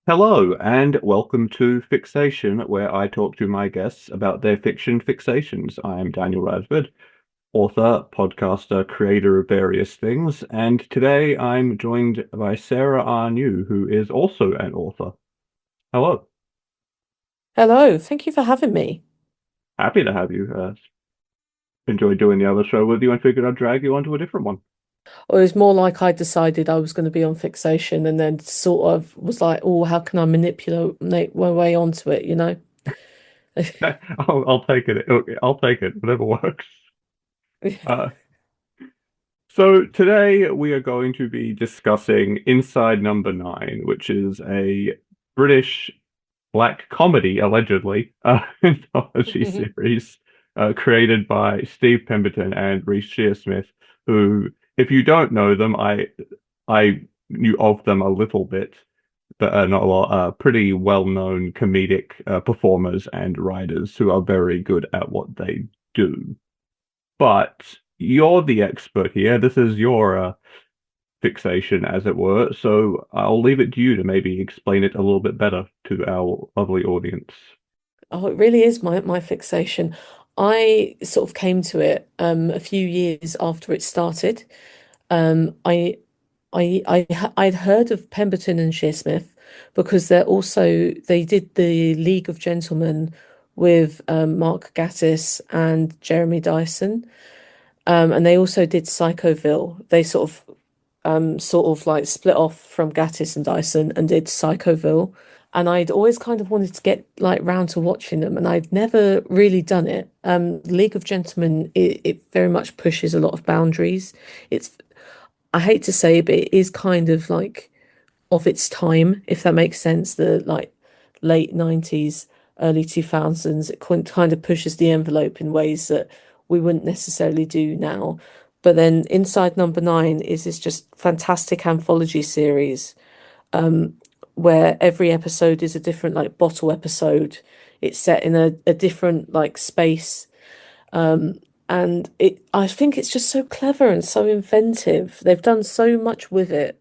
Hello, and welcome to Ficsation, where I talk to my guests about their fiction fixations. I am Daniel Radford, author, podcaster, creator of various things, and today I'm joined by Sarah Arnew, who is also an author. Hello, Hello, thank you for having me. happy to have you. Enjoyed doing the other show with you and figured I'd drag you onto a different one. Or it was more like I decided I was going to be on fixation and then sort of was like, oh, how can I manipulate my way onto it, you know? I'll take it. Okay, I'll take it. Whatever works. Uh, So today we are going to be discussing Inside Number Nine, which is a British black comedy, allegedly, anthology series created by Steve Pemberton and Reece Shearsmith, who, if you don't know them, I knew of them a little bit, but not a lot. Pretty well-known comedic performers and writers who are very good at what they do. But you're the expert here. This is your fixation, as it were. So I'll leave it to you to maybe explain it a little bit better to our lovely audience. Oh, it really is my fixation. I sort of came to it a few years after it started. I'd heard of Pemberton and Shearsmith because they did the League of Gentlemen with Mark Gatiss and Jeremy Dyson. And they also did Psychoville. They sort of like split off from Gatiss and Dyson and did Psychoville. And I'd always kind of wanted to get like round to watching them, and I'd never really done it. League of Gentlemen, it very much pushes a lot of boundaries. It's I hate to say it, but it is kind of like of its time, if that makes sense. The like late 90s, early 2000s, it kind of pushes the envelope in ways that we wouldn't necessarily do now. But then Inside Number Nine is this just fantastic anthology series where every episode is a different like bottle episode. It's set in a different like space. And I think it's just so clever and so inventive. They've done so much with it.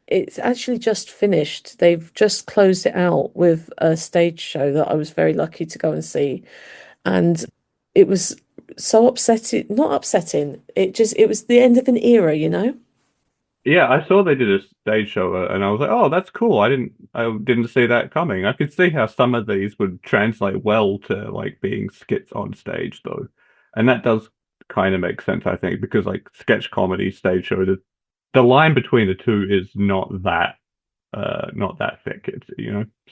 It's actually just finished. They've just closed it out with a stage show that I was very lucky to go and see. And it was so upsetting, not upsetting. It was the end of an era, you know? Yeah, I saw they did a stage show, and I was like, "Oh, that's cool." I didn't see that coming. I could see how some of these would translate well to like being skits on stage, though, and that does kind of make sense, I think, because like sketch comedy, stage show, the line between the two is not that thick.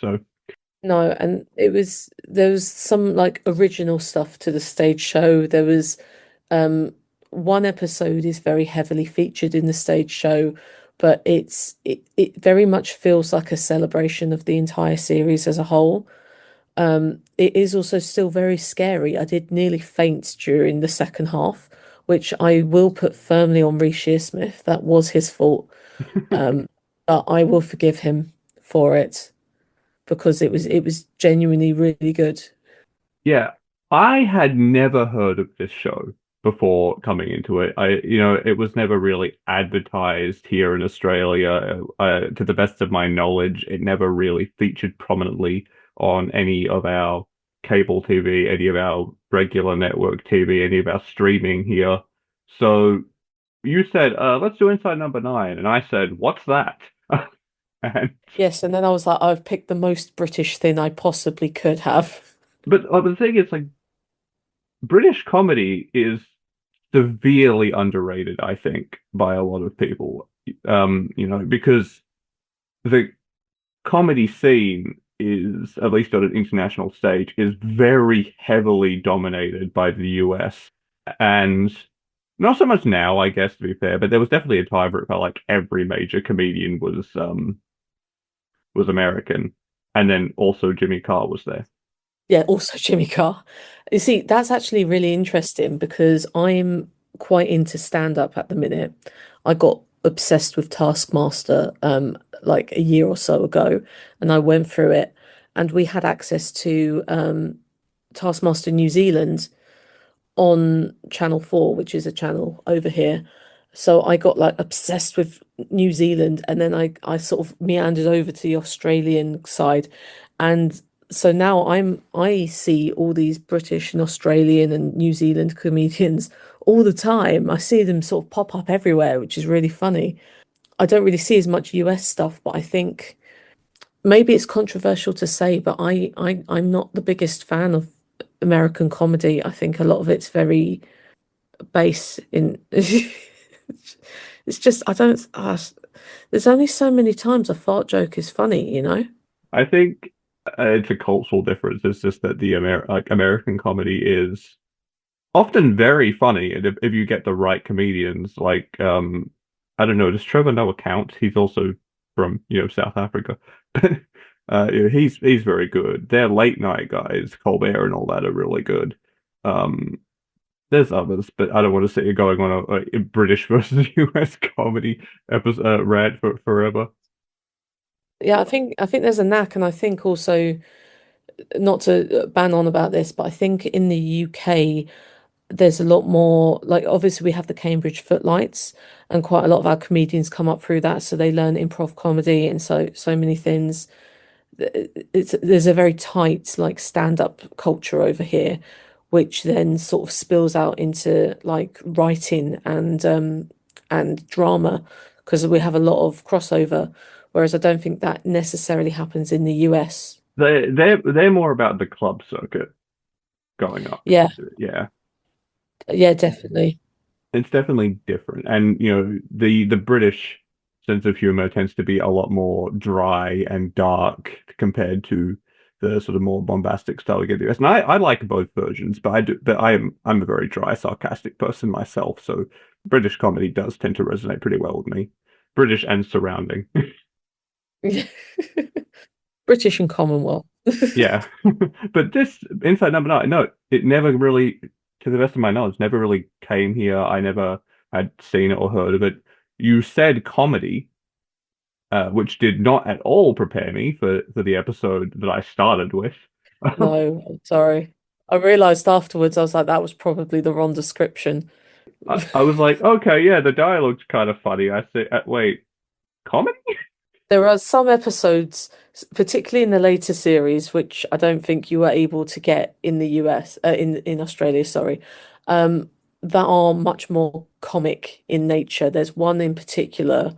So No, and there was some like original stuff to the stage show. There was one episode is very heavily featured in the stage show, but it very much feels like a celebration of the entire series as a whole. It is also still very scary. I did nearly faint during the second half, which I will put firmly on Reece Shearsmith. That was his fault. Um, but I will forgive him for it because it was genuinely really good. yeah, I had never heard of this show before coming into it. It was never really advertised here in Australia. To the best of my knowledge, it never really featured prominently on any of our cable TV, any of our regular network TV, any of our streaming here. So you said, let's do Inside Number Nine, and I said, what's that? And Yes, and then I was like, I've picked the most British thing I possibly could have. but the thing is, like, British comedy is severely underrated, I think, by a lot of people. Because the comedy scene is, at least on an international stage, is very heavily dominated by the US. And not so much now, I guess, to be fair, but there was definitely a time where it felt like every major comedian was American. And then also Jimmy Carr was there. Yeah, also Jimmy Carr. You see, that's actually really interesting because I'm quite into stand-up at the minute. I got obsessed with Taskmaster like a year or so ago, and I went through it, and we had access to Taskmaster New Zealand on Channel 4, which is a channel over here. So I got like obsessed with New Zealand, and then I sort of meandered over to the Australian side. And so now I see all these British and Australian and New Zealand comedians all the time. I see them sort of pop up everywhere, which is really funny. I don't really see as much US stuff, but I think maybe it's controversial to say, but I'm not the biggest fan of American comedy. I think a lot of it's very base in it's just I don't there's only so many times a fart joke is funny, you know? I think it's a cultural difference. It's just that the American comedy is often very funny, and if you get the right comedians, like I don't know, does Trevor Noah count? He's also from South Africa, but he's very good. Their late night guys, Colbert and all that, are really good. Um, there's others, but I don't want to sit here going on a British versus US comedy episode rant for forever. Yeah, I think there's a knack, and I think also not to ban on about this, but I think in the UK there's a lot more like obviously we have the Cambridge Footlights and quite a lot of our comedians come up through that, so they learn improv comedy and so many things. There's a very tight like stand-up culture over here, which then sort of spills out into like writing and drama because we have a lot of crossover, whereas I don't think that necessarily happens in the US. They're more about the club circuit going up. Yeah, Yeah. yeah, definitely. It's definitely different. And the British sense of humor tends to be a lot more dry and dark compared to the sort of more bombastic style we get the US. And I like both versions, but I'm a very dry, sarcastic person myself, so British comedy does tend to resonate pretty well with me. British and surrounding. British and Commonwealth. Yeah. But this Inside Number Nine, no, it never really, to the best of my knowledge, never really came here. I never had seen it or heard of it. You said comedy, which did not at all prepare me for the episode that I started with. No, I'm sorry. I realized afterwards, I was like, that was probably the wrong description. I was like, okay, yeah, the dialogue's kind of funny. I say, wait, comedy? There are some episodes, particularly in the later series, which I don't think you were able to get in the US, in Australia, sorry, that are much more comic in nature. There's one in particular,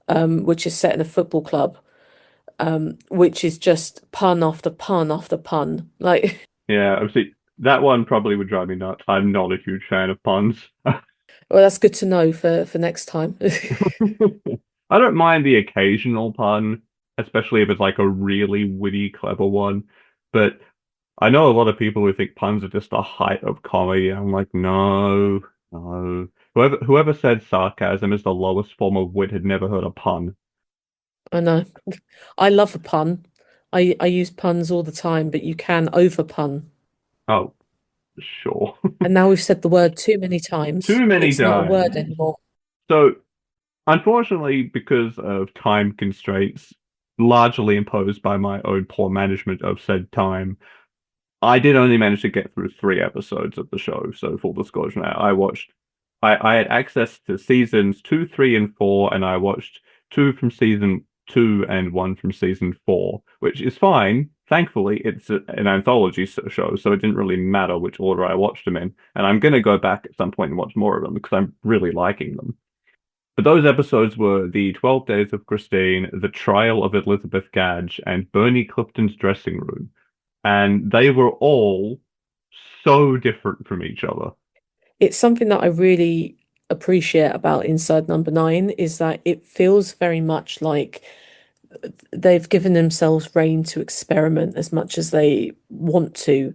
which is set in a football club, which is just pun after pun after pun. Like, Yeah, obviously that one probably would drive me nuts. I'm not a huge fan of puns. well, that's good to know for next time. I don't mind the occasional pun, especially if it's like a really witty, clever one. But I know a lot of people who think puns are just the height of comedy. I'm like, no, no. Whoever said sarcasm is the lowest form of wit had never heard a pun. I know. I love a pun. I use puns all the time, but you can over pun. Oh, sure. And now we've said the word too many times. Too many It's not a times. word anymore. So, unfortunately, because of time constraints, largely imposed by my own poor management of said time, I did only manage to get through 3 episodes of the show. So, full disclosure, I had access to seasons 2, 3, and 4, and I watched two from season 2 and one from season 4, which is fine. Thankfully, it's an anthology show, so it didn't really matter which order I watched them in. And I'm going to go back at some point and watch more of them because I'm really liking them. But those episodes were The 12 Days of Christine, The Trial of Elizabeth Gadge, and Bernie Clifton's Dressing Room. And they were all so different from each other. It's something that I really appreciate about Inside Number Nine is that it feels very much like they've given themselves rein to experiment as much as they want to.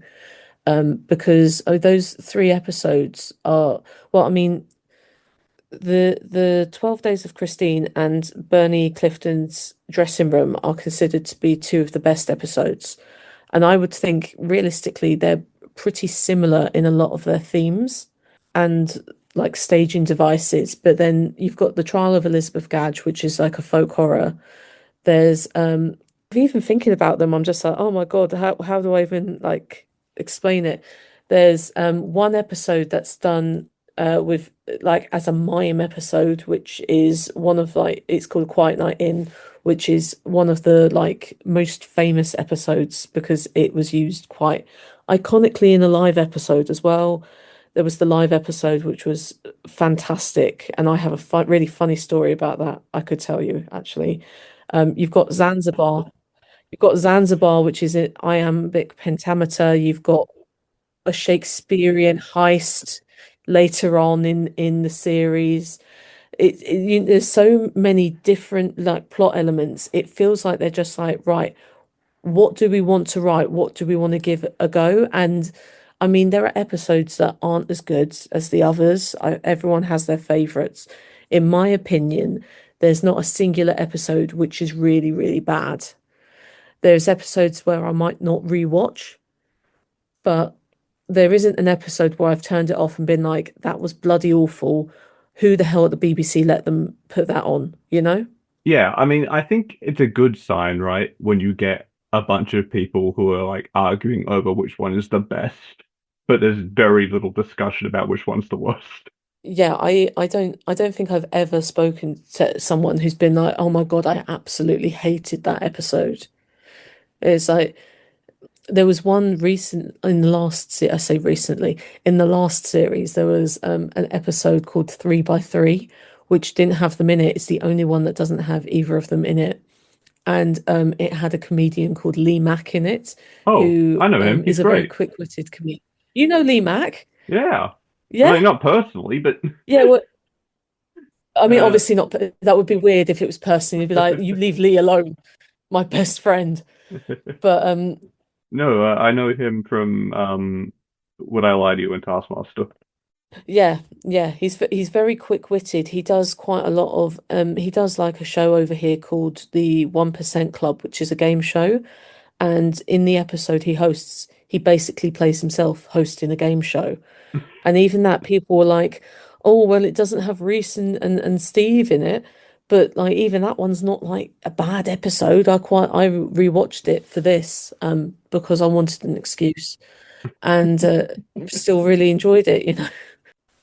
Because those 3 episodes are, well, I mean, the 12 Days of Christine and Bernie Clifton's Dressing Room are considered to be two of the best episodes. And I would think realistically they're pretty similar in a lot of their themes and like staging devices. But then you've got the Trial of Elizabeth Gadge, which is like a folk horror. There's even thinking about them, I'm just like, oh my God, how do I even like explain it? There's one episode that's done with like as a mime episode, which is one of like it's called Quiet Night In, which is one of the like most famous episodes because it was used quite iconically in a live episode as well. There was the live episode which was fantastic, and I have a really funny story about that I could tell you actually. You've got Zanzibar. You've got Zanzibar, which is an iambic pentameter. You've got a Shakespearean heist later on in the series. There's so many different like plot elements. It feels like they're just like, right, what do we want to write? What do we want to give a go? And I mean, there are episodes that aren't as good as the others. Everyone has their favorites. In my opinion, there's not a singular episode which is really, really bad. There's episodes where I might not rewatch, but there isn't an episode where I've turned it off and been like, that was bloody awful. Who the hell at the BBC let them put that on, you know? Yeah, I mean, I think it's a good sign, right? When you get a bunch of people who are like arguing over which one is the best, but there's very little discussion about which one's the worst. Yeah, I don't think I've ever spoken to someone who's been like, oh my God, I absolutely hated that episode. It's like there was one recent in the I say recently, in the last series, there was an episode called 3 by 3, which didn't have them in it. It's the only one that doesn't have either of them in it. And it had a comedian called Lee Mack in it, Oh, who I know him. He's is a very great. quick-witted comedian. You know Lee Mack? Yeah. I Yeah? mean, not personally, but Yeah, well, I mean, uh, obviously not, that would be weird if it was personally. You'd be like, you leave Lee alone, my best friend. But no, I know him from Would I Lie to You and Taskmaster. yeah, yeah, he's very quick-witted. He does quite a lot of he does like a show over here called the 1% Club, which is a game show. And in the episode he hosts, he basically plays himself hosting a game show. And even that people were like, oh, well, it doesn't have Reece and Steve in it. But like even that one's not like a bad episode. I rewatched it for this because I wanted an excuse and still really enjoyed it, you know.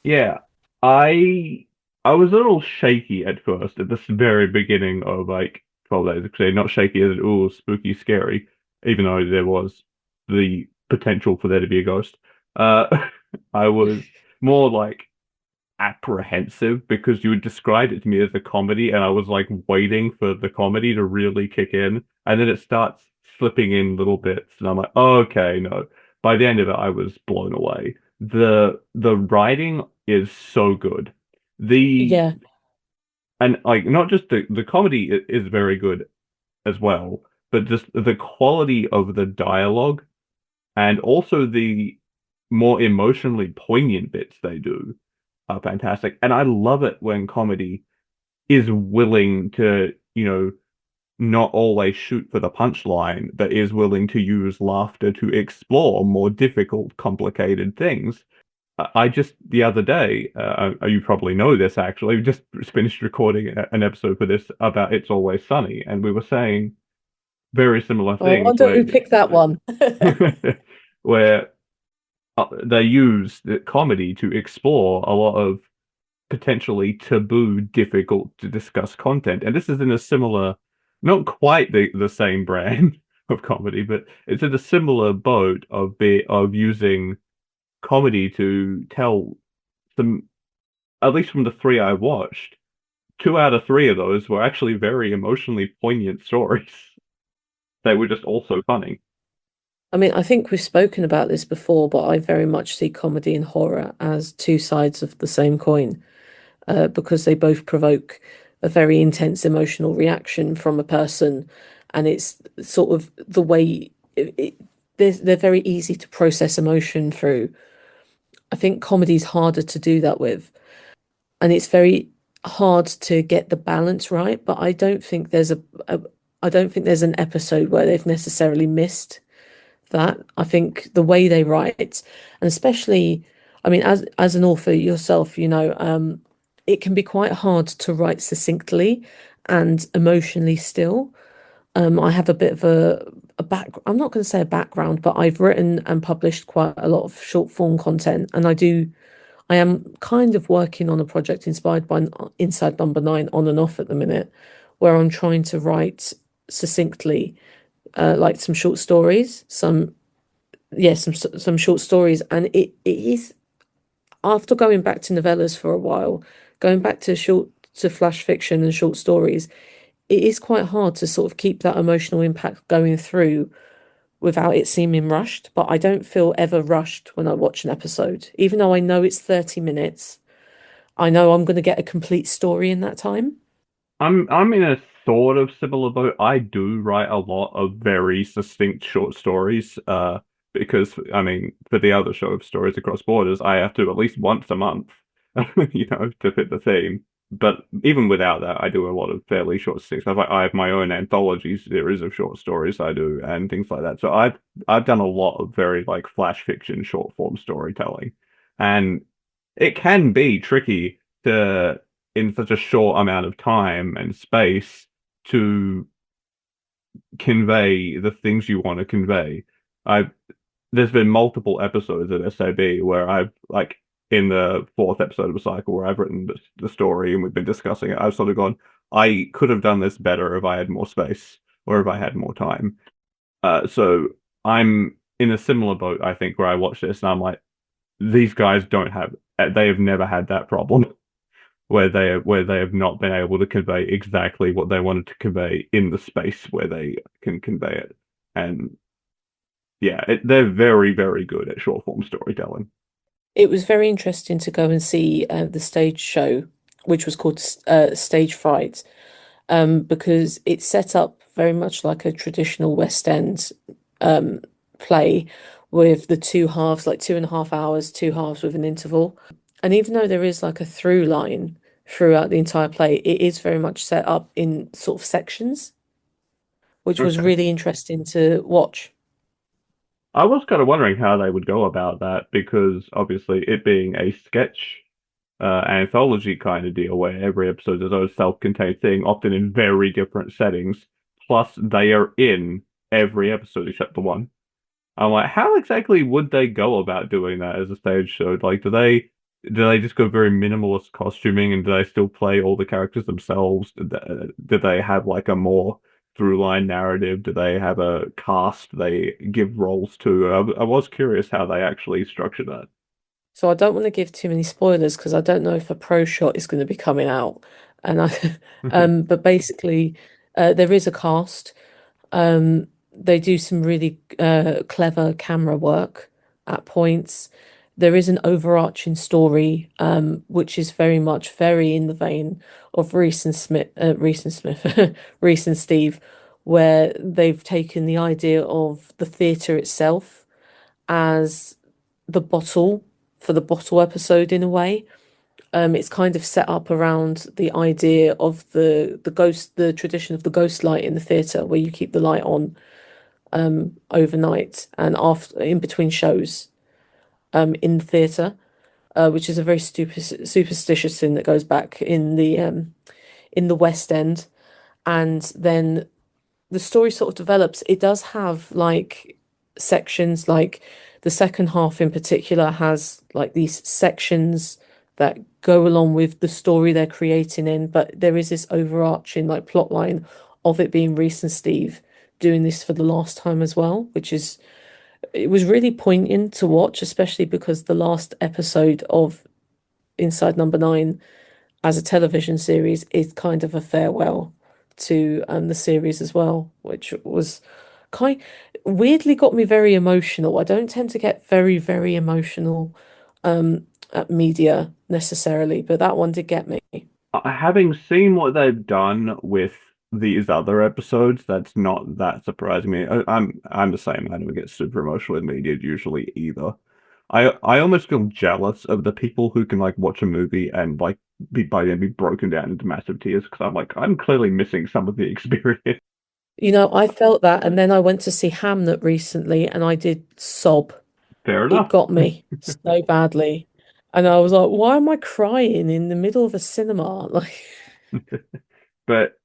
Yeah, I I was a little shaky at first at this very beginning of like 12 Days of Crusade. Not shaky as oh spooky, scary, even though there was the potential for there to be a ghost. I was more like apprehensive because you had described it to me as a comedy, and I was like waiting for the comedy to really kick in, and then it starts slipping in little bits, and I'm like, oh, okay, no. By the end of it, I was blown away. The writing is so good. The Yeah, and like not just the comedy is very good as well, but just the quality of the dialogue and also the more emotionally poignant bits they do are fantastic. And I love it when comedy is willing to, not always shoot for the punchline, but is willing to use laughter to explore more difficult, complicated things. I just, the other day, you probably know this actually, we just finished recording an episode for this about It's Always Sunny, and we were saying very similar I things wonder who picked that one. where they use the comedy to explore a lot of potentially taboo, difficult to discuss content. And this is in a similar, not quite the same brand of comedy, but it's in a similar boat of using comedy to tell some, at least from the three I watched, two out of three of those were actually very emotionally poignant stories. They were just also funny. I mean, I think we've spoken about this before, but I very much see comedy and horror as two sides of the same coin, because they both provoke a very intense emotional reaction from a person, and it's sort of the way they're very easy to process emotion through. I think comedy's harder to do that with, and it's very hard to get the balance right. But a I don't think there's an episode where they've necessarily missed that. I think the way they write, and especially, I mean, as an author yourself, it can be quite hard to write succinctly and emotionally still. I have a bit of a back. I'm not going to say a background, but I've written and published quite a lot of short form content, and I am kind of working on a project inspired by Inside Number Nine on and off at the minute, where I'm trying to write succinctly, like some short stories, some short stories, and it is after going back to novellas for a while, going back to flash fiction and short stories, it is quite hard to sort of keep that emotional impact going through without it seeming rushed. But I don't feel ever rushed when I watch an episode, even though I know it's 30 minutes. I know I'm going to get a complete story in that time. I'm in a sort of similar boat. I do write a lot of very succinct short stories, because I mean, for the other show of Stories Across Borders, I have to at least once a month, to fit the theme. But even without that, I do a lot of fairly short things. I have my own anthology series of short stories I do and things like that. So I've done a lot of very like flash fiction short form storytelling, and it can be tricky to in such a short amount of time and space to convey the things you want to convey. I There's been multiple episodes at SAB where I've like in the fourth episode of a cycle where I've written the story and we've been discussing it. I've sort of gone, I could have done this better if I had more space or if I had more time. So I'm in a similar boat, I think, where I watch this and I'm like, these guys don't have, they have never had that problem where they have not been able to convey exactly what they wanted to convey in the space where they can convey it. And yeah, they're very, very good at short form storytelling. It was very interesting to go and see the stage show, which was called Stage Fright, because it's set up very much like a traditional West End um, play with the two halves, like 2.5 hours, two halves with an interval. And even though there is like a through line throughout the entire play, it is very much set up in sort of sections, which was Okay. really interesting to watch. I was kind of wondering how they would go about that because obviously it being a sketch anthology kind of deal where every episode is its own self-contained thing, often in very different settings, plus they are in every episode except the one. I'm like, how exactly would they go about doing that as a stage show? Like, do they just go very minimalist costuming, and do they still play all the characters themselves? Do they have like a more through line narrative? Do they have a cast they give roles to? I was curious how they actually structure that. So I don't want to give too many spoilers because I don't know if a pro shot is going to be coming out. And I, but basically, there is a cast. They do some really clever camera work at points. There is an overarching story, which is very in the vein of Reece and Smith, Reece and Steve, where they've taken the idea of the theatre itself as the bottle for the bottle episode in a way. It's kind of set up around the idea of the tradition of the ghost light in the theatre, where you keep the light on overnight and after in between shows in the theatre, which is a very superstitious thing that goes back in the West End. And then the story sort of develops. It does have like sections, like the second half in particular has like these sections that go along with the story they're creating in, but there is this overarching like plot line of it being Reece and Steve doing this for the last time as well, which is it was really poignant to watch, especially because the last episode of Inside Number Nine as a television series is kind of a farewell to the series as well, which was kind weirdly got me very emotional. I don't tend to get very emotional at media necessarily, but that one did get me. Having seen what they've done with these other episodes, that's not that surprising me. I'm the same. I don't get super emotional in media usually either. I almost feel jealous of the people who can like watch a movie and like be broken down into massive tears because I'm like I'm clearly missing some of the experience. You know, I felt that, and then I went to see Hamnet recently, and I did sob. Fair It enough. got me so badly, and I was like, "Why am I crying in the middle of a cinema?" Like, But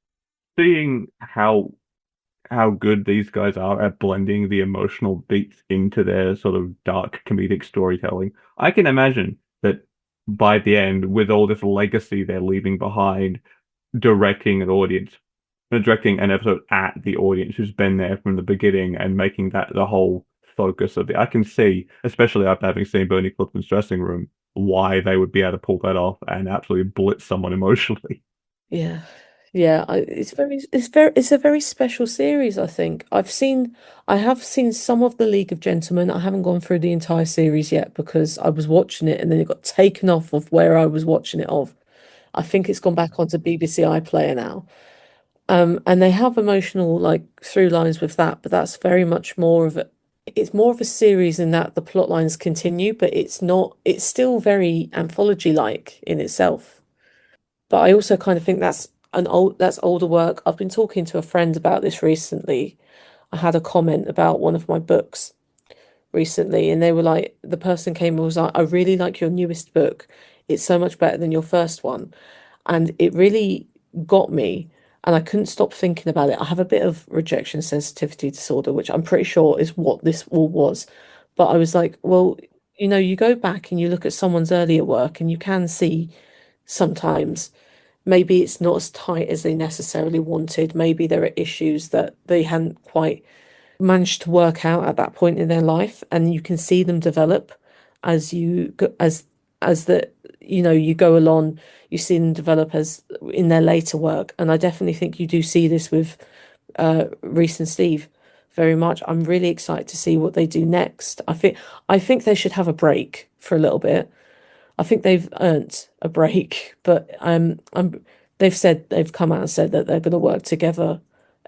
seeing how good these guys are at blending the emotional beats into their sort of dark comedic storytelling, I can imagine that by the end with all this legacy they're leaving behind, directing an audience, directing an episode at the audience who's been there from the beginning and making that the whole focus of it. I can see, especially after having seen Bernie Clifton's dressing room, why they would be able to pull that off and absolutely blitz someone emotionally. Yeah. Yeah, it's a very special series, I think. I have seen some of the League of Gentlemen. I haven't gone through the entire series yet because I was watching it and then it got taken off of where I was watching it of. I think it's gone back onto BBC iPlayer now. And they have emotional like through lines with that, but that's very much more of a it's more of a series in that the plot lines continue, but it's still very anthology like in itself. But I also kind of think that's older work. I've been talking to a friend about this recently. I had a comment about one of my books recently, and they were like, the person came and was like, I really like your newest book. It's so much better than your first one. And it really got me, and I couldn't stop thinking about it. I have a bit of rejection sensitivity disorder, which I'm pretty sure is what this all was. But I was like, well, you go back and you look at someone's earlier work, and you can see sometimes maybe it's not as tight as they necessarily wanted. Maybe there are issues that they hadn't quite managed to work out at that point in their life, and you can see them develop as you go, as the you go along. You see them develop as in their later work, and I definitely think you do see this with Reece and Steve very much. I'm really excited to see what they do next. I think they should have a break for a little bit. I think they've earned a break, but they've come out and said that they're going to work together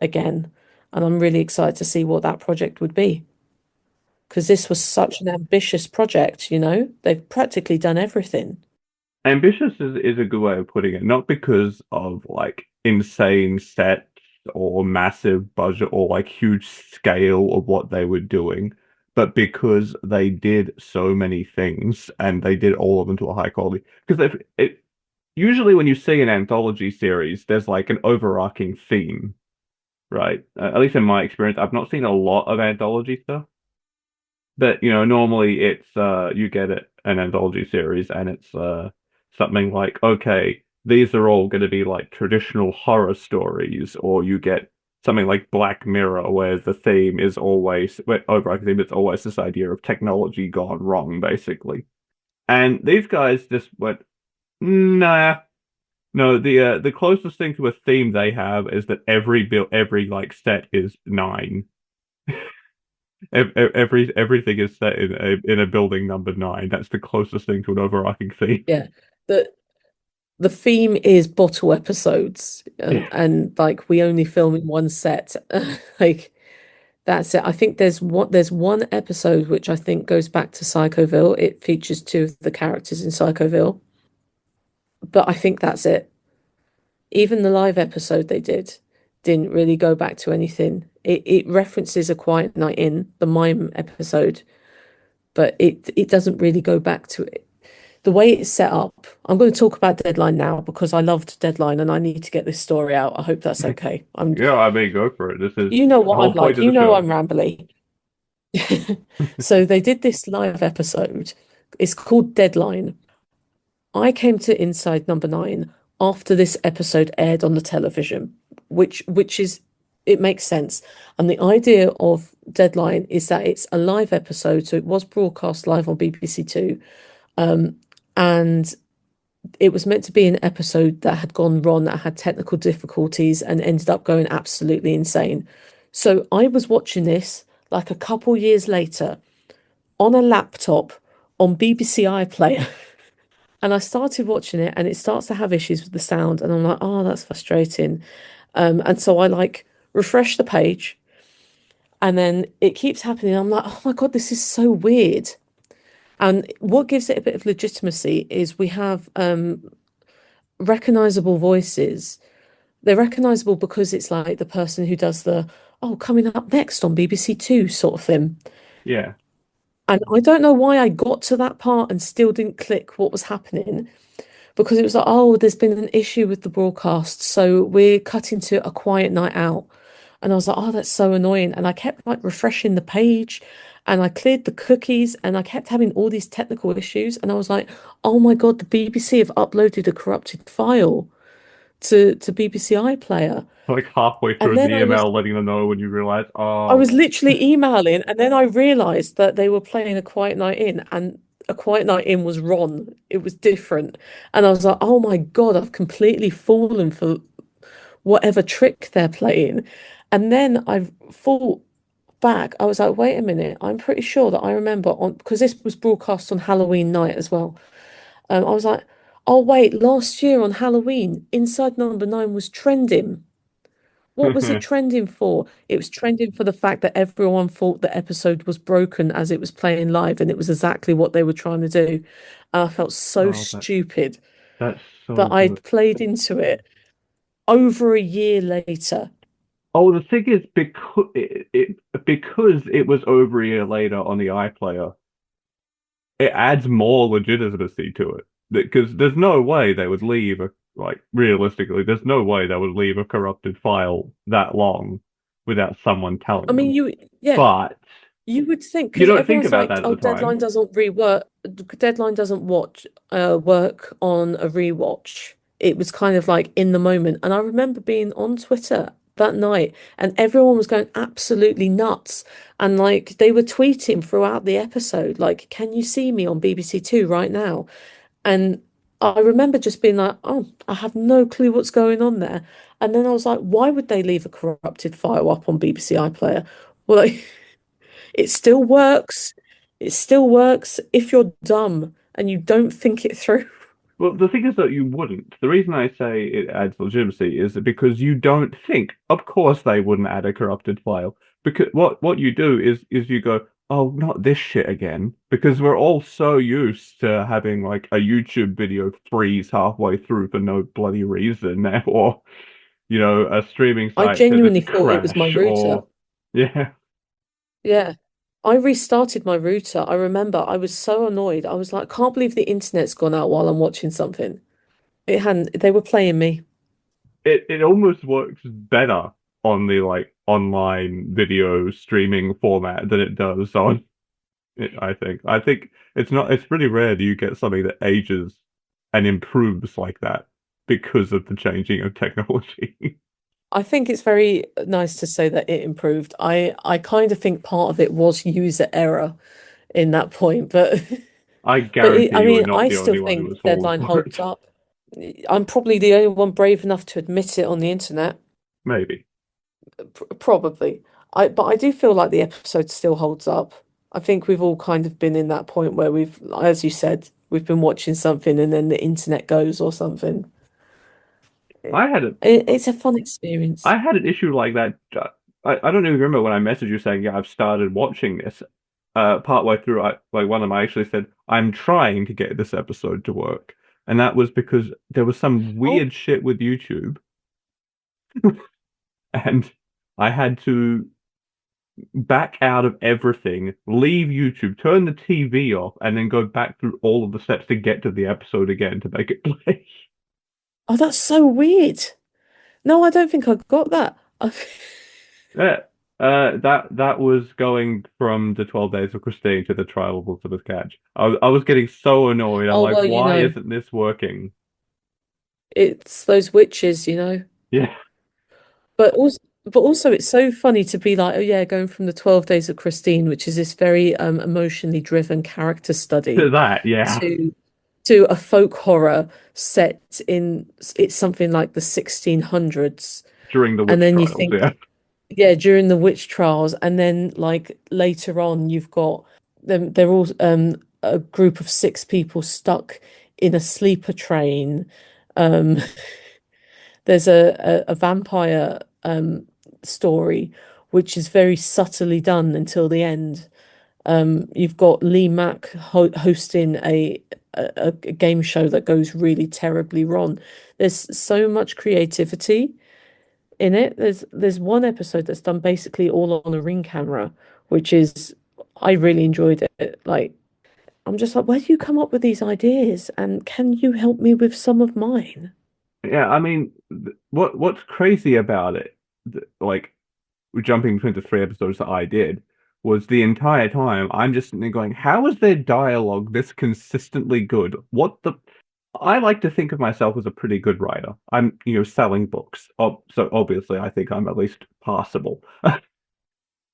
again, and I'm really excited to see what that project would be because this was such an ambitious project, They've practically done everything. Ambitious is a good way of putting it, not because of like insane sets or massive budget or like huge scale of what they were doing, but because they did so many things and they did all of them to a high quality. Because usually when you see an anthology series, there's like an overarching theme, right? At least in my experience, I've not seen a lot of anthology stuff. But normally it's you get an anthology series and it's something like, okay, these are all going to be like traditional horror stories, or you get something like Black Mirror, where the theme is always, where overarching theme is always this idea of technology gone wrong, basically. And these guys just went, nah. No, the closest thing to a theme they have is that every like set is nine. Everything is set in a building number nine. That's the closest thing to an overarching theme. Yeah. The the theme is bottle episodes, and like we only film in one set. Like that's it. I think there's one episode which I think goes back to Psychoville. It features two of the characters in Psychoville, but I think that's it. Even the live episode they didn't really go back to anything. It references A Quiet Night In, the mime episode, but it doesn't really go back to it. The way it's set up, I'm going to talk about Deadline now because I loved Deadline and I need to get this story out. I hope that's okay. Yeah, I mean, go for it. This is You know the what I'm whole like. point of You the know show. I'm rambly. So they did this live episode. It's called Deadline. I came to Inside Number Nine after this episode aired on the television, which is it makes sense. And the idea of Deadline is that it's a live episode, so it was broadcast live on BBC Two, and it was meant to be an episode that had gone wrong, that had technical difficulties, and ended up going absolutely insane. So I was watching this like a couple years later on a laptop on BBC iPlayer. And I started watching it and it starts to have issues with the sound. And I'm like, oh, that's frustrating. And so I like refresh the page and then it keeps happening. I'm like, oh my God, this is so weird. And what gives it a bit of legitimacy is we have recognizable voices. They're recognizable because it's like the person who does the, oh, coming up next on BBC Two sort of thing. Yeah, And I don't know why I got to that part and still didn't click what was happening because it was like, oh, there's been an issue with the broadcast, so we're cutting to A Quiet Night Out. And I was like, oh, that's so annoying. And I kept like refreshing the page and I cleared the cookies and I kept having all these technical issues. And I was like, oh my God, the BBC have uploaded a corrupted file to BBC iPlayer. Like halfway And through then the email, letting them know when you realize, I oh, was literally emailing, and then I realized that they were playing A Quiet Night In, and A Quiet Night In was Ron. It was different. And I was like, oh my God, I've completely fallen for whatever trick they're playing. And then I thought back, I was like, wait a minute, I'm pretty sure that I remember on, because this was broadcast on Halloween night as well. I was like, oh wait, last year on Halloween, Inside Number Nine was trending. What was it trending for? It was trending for the fact that everyone thought the episode was broken as it was playing live, and it was exactly what they were trying to do. And I felt so oh, stupid that's so that good. I'd played into it over a year later. Oh, the thing is, because it was over a year later on the iPlayer, it adds more legitimacy to it. Because there's no way they would leave a like realistically, there's no way they would leave a corrupted file that long without someone I telling mean, them. yeah, But you would think you because don't think everyone's about like, that at "Oh, the time. Deadline doesn't rework. Deadline doesn't watch work on a rewatch." It was kind of like in the moment, and I remember being on Twitter that night, and everyone was going absolutely nuts, and like they were tweeting throughout the episode, like, "Can you see me on BBC Two right now?" And I remember just being like, "Oh, I have no clue what's going on there." And then I was like, "Why would they leave a corrupted file up on BBC iPlayer?" Well, like. It still works. It still works if you're dumb and you don't think it through. Well, the thing is that you wouldn't. The reason I say it adds legitimacy is because you don't think. Of course, they wouldn't add a corrupted file because what you do is you go, oh, not this shit again, because we're all so used to having like a YouTube video freeze halfway through for no bloody reason, or a streaming I site to genuinely just thought it was my crash, router. or yeah. Yeah. I restarted my router. I remember I was so annoyed. I was like, can't believe the internet's gone out while I'm watching something. It hadn't, they were playing me. It almost works better on the like online video streaming format than it does on I think it's pretty rare that you get something that ages and improves like that because of the changing of technology. I think it's very nice to say that it improved. I kind of think part of it was user error in that point, but I but guarantee I you are mean, not I the still only one who think was falling Deadline for holds it. up. I'm probably the only one brave enough to admit it on the internet. Maybe. Probably. But I do feel like the episode still holds up. I think we've all kind of been in that point where we've, as you said, we've been watching something and then the internet goes or something. It, I had a it's a fun experience. I had an issue like that. I don't even remember when I messaged you saying, yeah, I've started watching this. Partway through, like one of them, I actually said, I'm trying to get this episode to work. And that was because there was some Oh, weird shit with YouTube, and I had to back out of everything, leave YouTube, turn the TV off, and then go back through all of the steps to get to the episode again to make it play. oh, that's so weird. No, I don't think I got that. Yeah. That was going from the 12 Days of Christine to the Trial of Elizabeth Catch. I was getting so annoyed. I'm Oh, like, well, why isn't this working? it's those witches. Yeah, But also it's so funny to be like, oh yeah, going from the 12 Days of Christine, which is this very emotionally driven character to study, that, yeah, to to a folk horror set in it's something like the 1600s. during the And witch then you trials, yeah. think, yeah, during the witch trials, and then like later on you've got them, they're all a group of six people stuck in a sleeper train. Um there's a vampire story which is very subtly done until the end. You've got Lee Mack hosting a game show that goes really terribly wrong. There's so much creativity in it. There's one episode that's done basically all on a ring camera, which is I really enjoyed it. Like I'm just like, where do you come up with these ideas? And can you help me with some of mine? Yeah, I mean, what's crazy about it, like jumping between the three episodes that I did, was the entire time I'm just sitting there going, how is their dialogue this consistently good? What the I like to think of myself as a pretty good writer. I'm, selling books. So obviously I think I'm at least passable.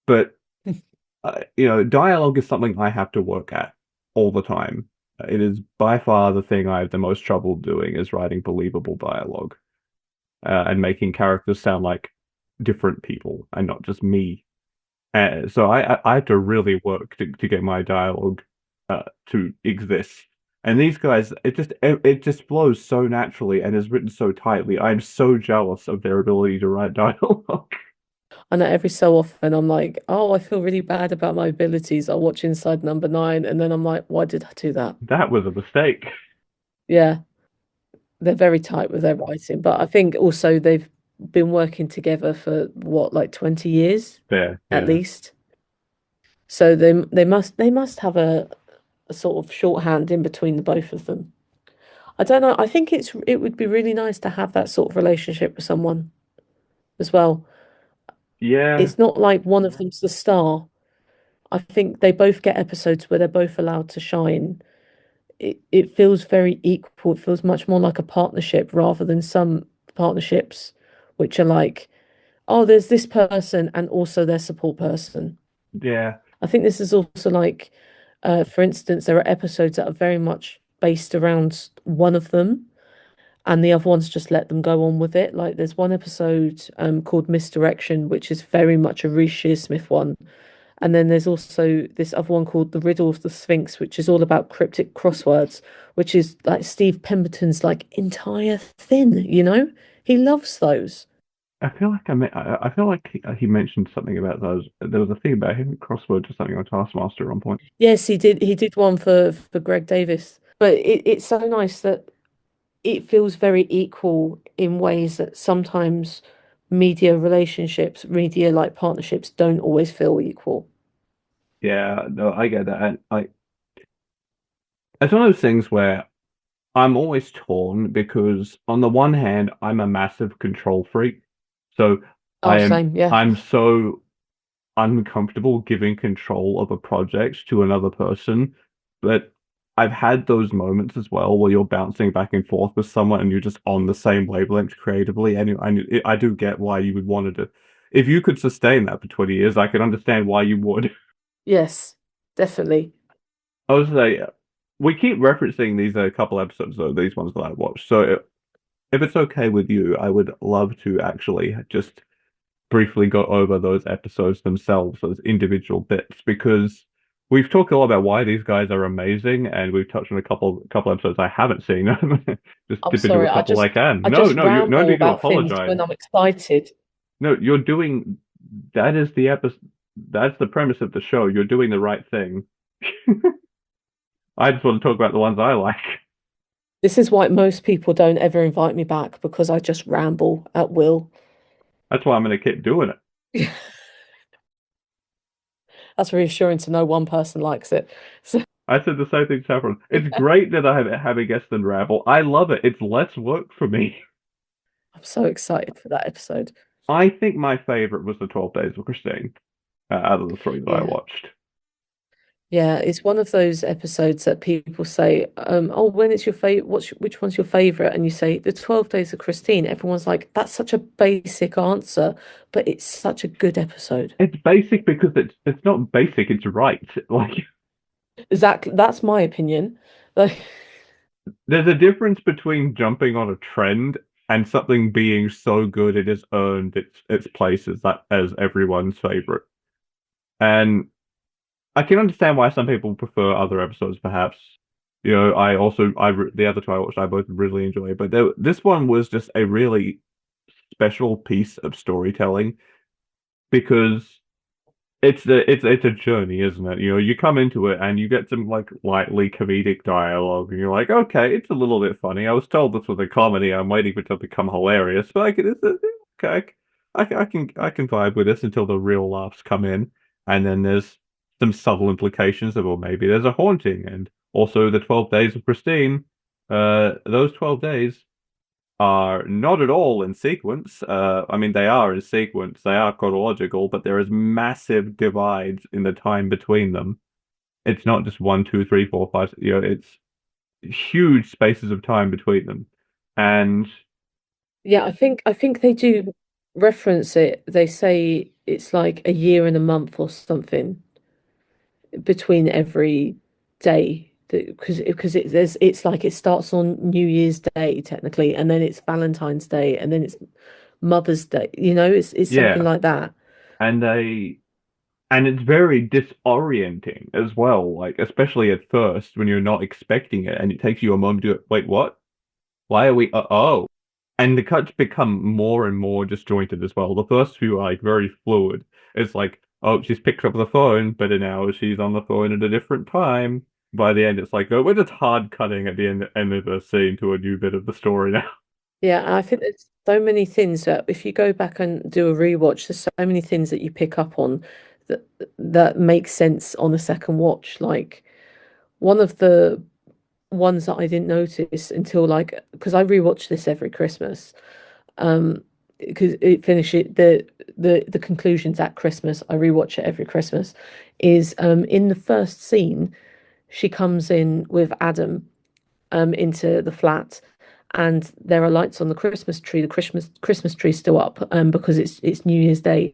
But dialogue is something I have to work at all the time. It is by far the thing I have the most trouble doing is writing believable dialogue, and making characters sound like different people and not just me. So I had to really work to get my dialogue to exist. And these guys, it just flows so naturally and is written so tightly. I'm so jealous of their ability to write dialogue. I know every so often I'm like, oh, I feel really bad about my abilities. I'll watch Inside Number Nine, and then I'm like, why did I do that? That was a mistake. Yeah, they're very tight with their writing, but I think also they've been working together for what, like 20 years There, at yeah. least. So they must have a sort of shorthand in between the both of them. I don't know. I think it would be really nice to have that sort of relationship with someone as well. Yeah, It's not like one of them's the star. I think they both get episodes where they're both allowed to shine. It feels very equal. It feels much more like a partnership rather than some partnerships which are like, oh, there's this person and also their support person. yeah, I think this is also like, for instance, there are episodes that are very much based around one of them, and the other ones just let them go on with it. Like there's one episode called Misdirection, which is very much a Reece Shearsmith one. And then there's also this other one called The Riddle of the Sphinx, which is all about cryptic crosswords, which is like Steve Pemberton's like entire thing. He loves those. I feel like I feel like he mentioned something about those. There was a thing about him crosswords or something on Taskmaster at one point. Yes, he did one for Greg Davis. But it's so nice that it feels very equal in ways that sometimes media relationships, media like partnerships don't always feel equal. Yeah, no, I get that. And it's one of those things where I'm always torn because on the one hand, I'm a massive control freak. So Oh, I am same, yeah. I'm so uncomfortable giving control of a project to another person. But I've had those moments as well where you're bouncing back and forth with someone and you're just on the same wavelength creatively. And I do get why you would want to. If you could sustain that for 20 years, I can understand why you would. Yes, definitely. I was say we keep referencing these a couple episodes though, these ones that I watched. So if it's okay with you, I would love to actually just briefly go over those episodes themselves, those individual bits, because we've talked a lot about why these guys are amazing, and we've touched on a couple episodes I haven't seen. Just I'm dip into a sorry, I couple I just can. I No, just no, you no ramble need to about things apologize. when I'm excited. No, you're doing that is the episode. That's the premise of the show. You're doing the right thing. I just want to talk about the ones I like. This is why most people don't ever invite me back because I just ramble at will. That's why I'm going to keep doing it. That's reassuring to know one person likes it. So I said the same thing to Saffron. It's great that I have a guest than Rabble. I love it. It's less work for me. I'm so excited for that episode. I think my favorite was the 12 Days of Christine, out of the three that I Yeah. watched. Yeah, it's one of those episodes that people say, oh, when it's your favorite, which one's your favorite? And you say, The 12 Days of Christine. Everyone's like, that's such a basic answer, but it's such a good episode. It's basic because it's not basic, it's right. Like Exactly. That's my opinion. Like, there's a difference between jumping on a trend and something being so good it has earned its place as that as everyone's favorite. And I can understand why some people prefer other episodes, perhaps. The other two I watched, I both really enjoy, but this one was just a really special piece of storytelling because it's a journey, isn't it? You come into it and you get some like lightly comedic dialogue, and you're like, okay, it's a little bit funny. I was told this was a comedy. I'm waiting for it to become hilarious, but okay. I can vibe with this until the real laughs come in, and then there's some subtle implications of, well, maybe there's a haunting, and also the 12 days of Christine. Those 12 days. are not at all in sequence. I mean, they are in sequence, they are chronological, but there is massive divides in the time between them. It's not just one, two, three, four, five. It's huge spaces of time between them. And Yeah, I think they do reference it. They say it's like a year and a month or something between every day. It's like it starts on New Year's Day technically, and then it's Valentine's Day, and then it's Mother's Day. It's something yeah, like that. and they and it's very disorienting as well, like especially at first when you're not expecting it and it takes you a moment to wait, what? Why are we oh. And the cuts become more and more disjointed as well. The first few are like very fluid. It's like, oh, she's picked up the phone, but now she's on the phone at a different time. By the end, it's like, oh, we're just hard cutting at the end of the scene to a new bit of the story now. Yeah, and I think there's so many things that if you go back and do a rewatch, there's so many things that you pick up on that make sense on a second watch. Like one of the ones that I didn't notice until like because I rewatch this every Christmas. Because it finishes the conclusions at Christmas. I rewatch it every Christmas. Is in the first scene, she comes in with Adam into the flat, and there are lights on the Christmas tree. The Christmas tree's still up because it's New Year's Day,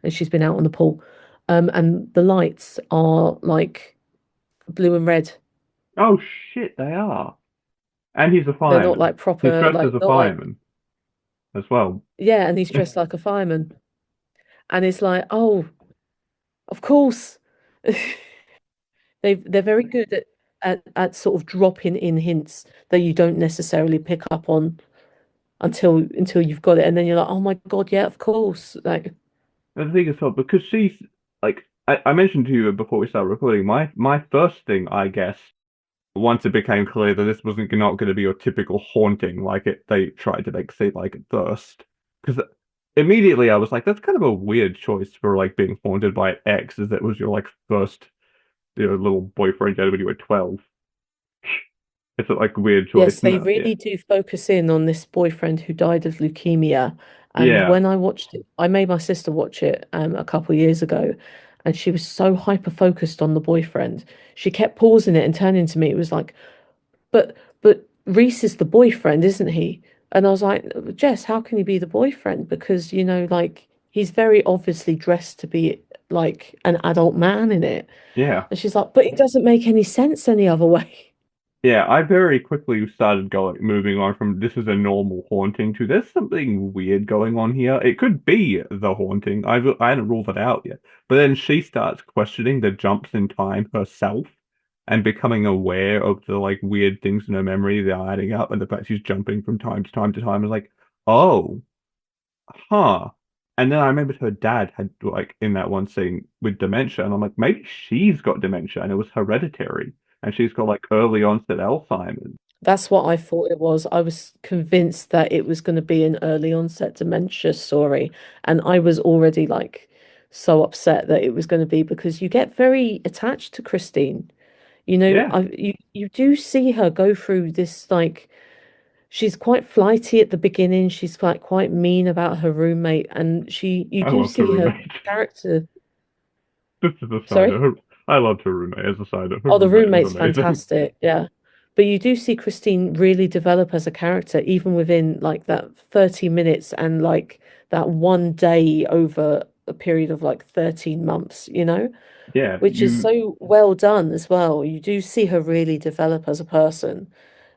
and she's been out on the pool, and the lights are like blue and red. Oh shit, they are. And he's a They're not fireman. like He's proper, dressed like as a not like fireman as well. yeah, and he's dressed like a fireman, and it's like oh, of course. They're very good at sort of dropping in hints that you don't necessarily pick up on until you've got it, and then you're like, oh my God, yeah, of course. Like, And the thing is, so because she's like I mentioned to you before we started recording, my first thing, I guess, once it became clear that this wasn't not going to be your typical haunting like it they tried to make seem like at first, because immediately I was like, that's kind of a weird choice for like being haunted by an ex, as that was your like first little boyfriend you had when you were 12. It's a like weird choice. yes, they No, yeah, really do focus in on this boyfriend who died of leukemia. And yeah, when I watched it, I made my sister watch it a couple of years ago, and she was so hyper focused on the boyfriend. She kept pausing it and turning to me. It was like, but Reece is the boyfriend, isn't he? And I was like, Jess, how can he be the boyfriend? Because, like he's very obviously dressed to be like an adult man in it. yeah. And she's like, but it doesn't make any sense any other way. Yeah, I very quickly started moving on from this is a normal haunting to there's something weird going on here. It could be the haunting. I hadn't ruled it out yet. But then she starts questioning the jumps in time herself and becoming aware of the like weird things in her memory that are adding up and the fact she's jumping from time to time to time. I was like, oh, huh. And then I remembered her dad had like in that one scene with dementia, and I'm like, maybe she's got dementia and it was hereditary, and she's got like early onset Alzheimer's. That's what I thought it was. I was convinced that it was going to be an early onset dementia story. And I was already like so upset that it was going to be because you get very attached to Christine. Yeah. You do see her go through this like she's quite flighty at the beginning. She's like quite mean about her roommate, and you I do loved her see her roommate. character. This is a side of Sorry? her. I loved her roommate as a side of her Oh, the roommate was roommate's amazing. fantastic, yeah. But you do see Christine really develop as a character, even within like that 30 minutes and like that one day over a period of like 13 months, Yeah, which is so well done as well. You do see her really develop as a person,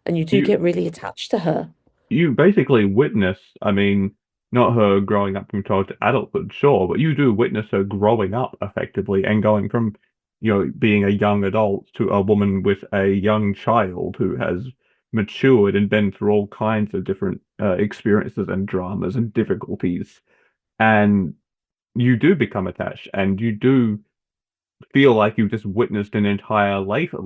and you do you get really attached to her. you basically witness, I mean, not her growing up from child to adulthood, sure, but you do witness her growing up effectively and going from, being a young adult to a woman with a young child who has matured and been through all kinds of different experiences and dramas and difficulties. And you do become attached and you do feel like you've just witnessed an entire life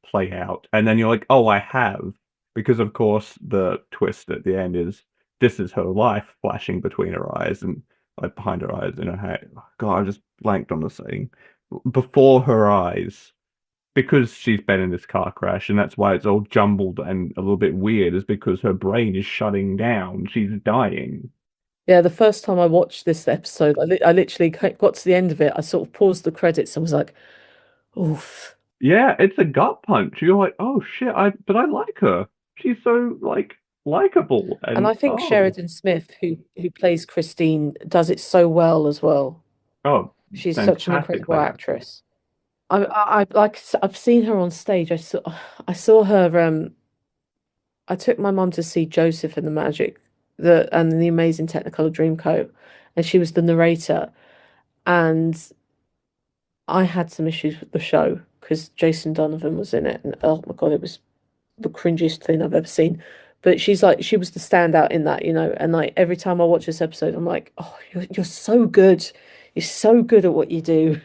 play out, and then you're like, "Oh, I have," because of course the twist at the end is this is her life flashing between her eyes and like behind her eyes in her head. God, I just blanked on the saying. Before her eyes, because she's been in this car crash, and that's why it's all jumbled and a little bit weird, is because her brain is shutting down. She's dying. Yeah, the first time I watched this episode, I literally got to the end of it. I sort of paused the credits and was like, oof. Yeah, it's a gut punch. You're like, oh shit, but I like her. She's so like likable And and I think Sheridan Smith, who plays Christine, does it so well as well. oh, She's such an incredible fantastically. actress. I've seen her on stage. I saw her. I took my mum to see Joseph and the Magic, the Amazing Technicolor Dreamcoat, and she was the narrator. And I had some issues with the show because Jason Donovan was in it, and oh my God, it was the cringiest thing I've ever seen. But she was the standout in that, and like every time I watch this episode, I'm like, oh, you're so good. You're so good at what you do.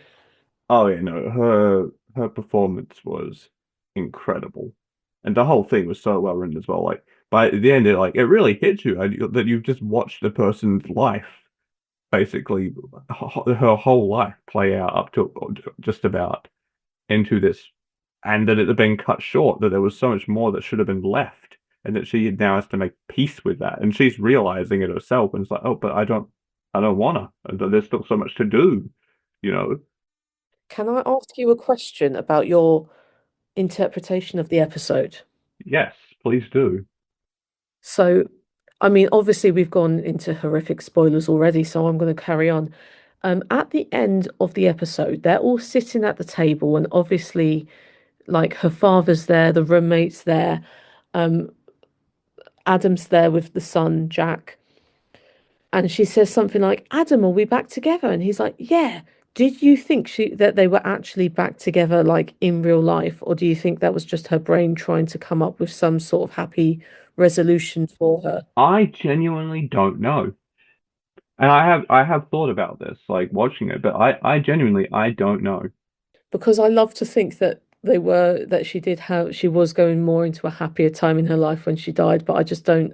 Oh yeah, no, her performance was incredible, and the whole thing was so well written as well. Like by the end, it really hits you that you've just watched the person's life, basically her whole life play out up to just about into this, and that it had been cut short. That there was so much more that should have been left, and that she now has to make peace with that, and she's realizing it herself. And it's like, oh, but I don't wanna. And there's still so much to do, you know. Can I ask you a question about your interpretation of the episode? Yes, please do. So, I mean, obviously we've gone into horrific spoilers already, so I'm going to carry on. At the end of the episode, they're all sitting at the table, and obviously, like her father's there, the roommate's there, um, Adam's there with the son, Jack, and she says something like, "Adam, are we back together?" And he's like, "Yeah." Did you think that they were actually back together, like in real life, or do you think that was just her brain trying to come up with some sort of happy resolution for her? I genuinely don't know. And I have thought about this, like watching it, but I genuinely I don't know. Because I love to think that she was going more into a happier time in her life when she died, but I just don't.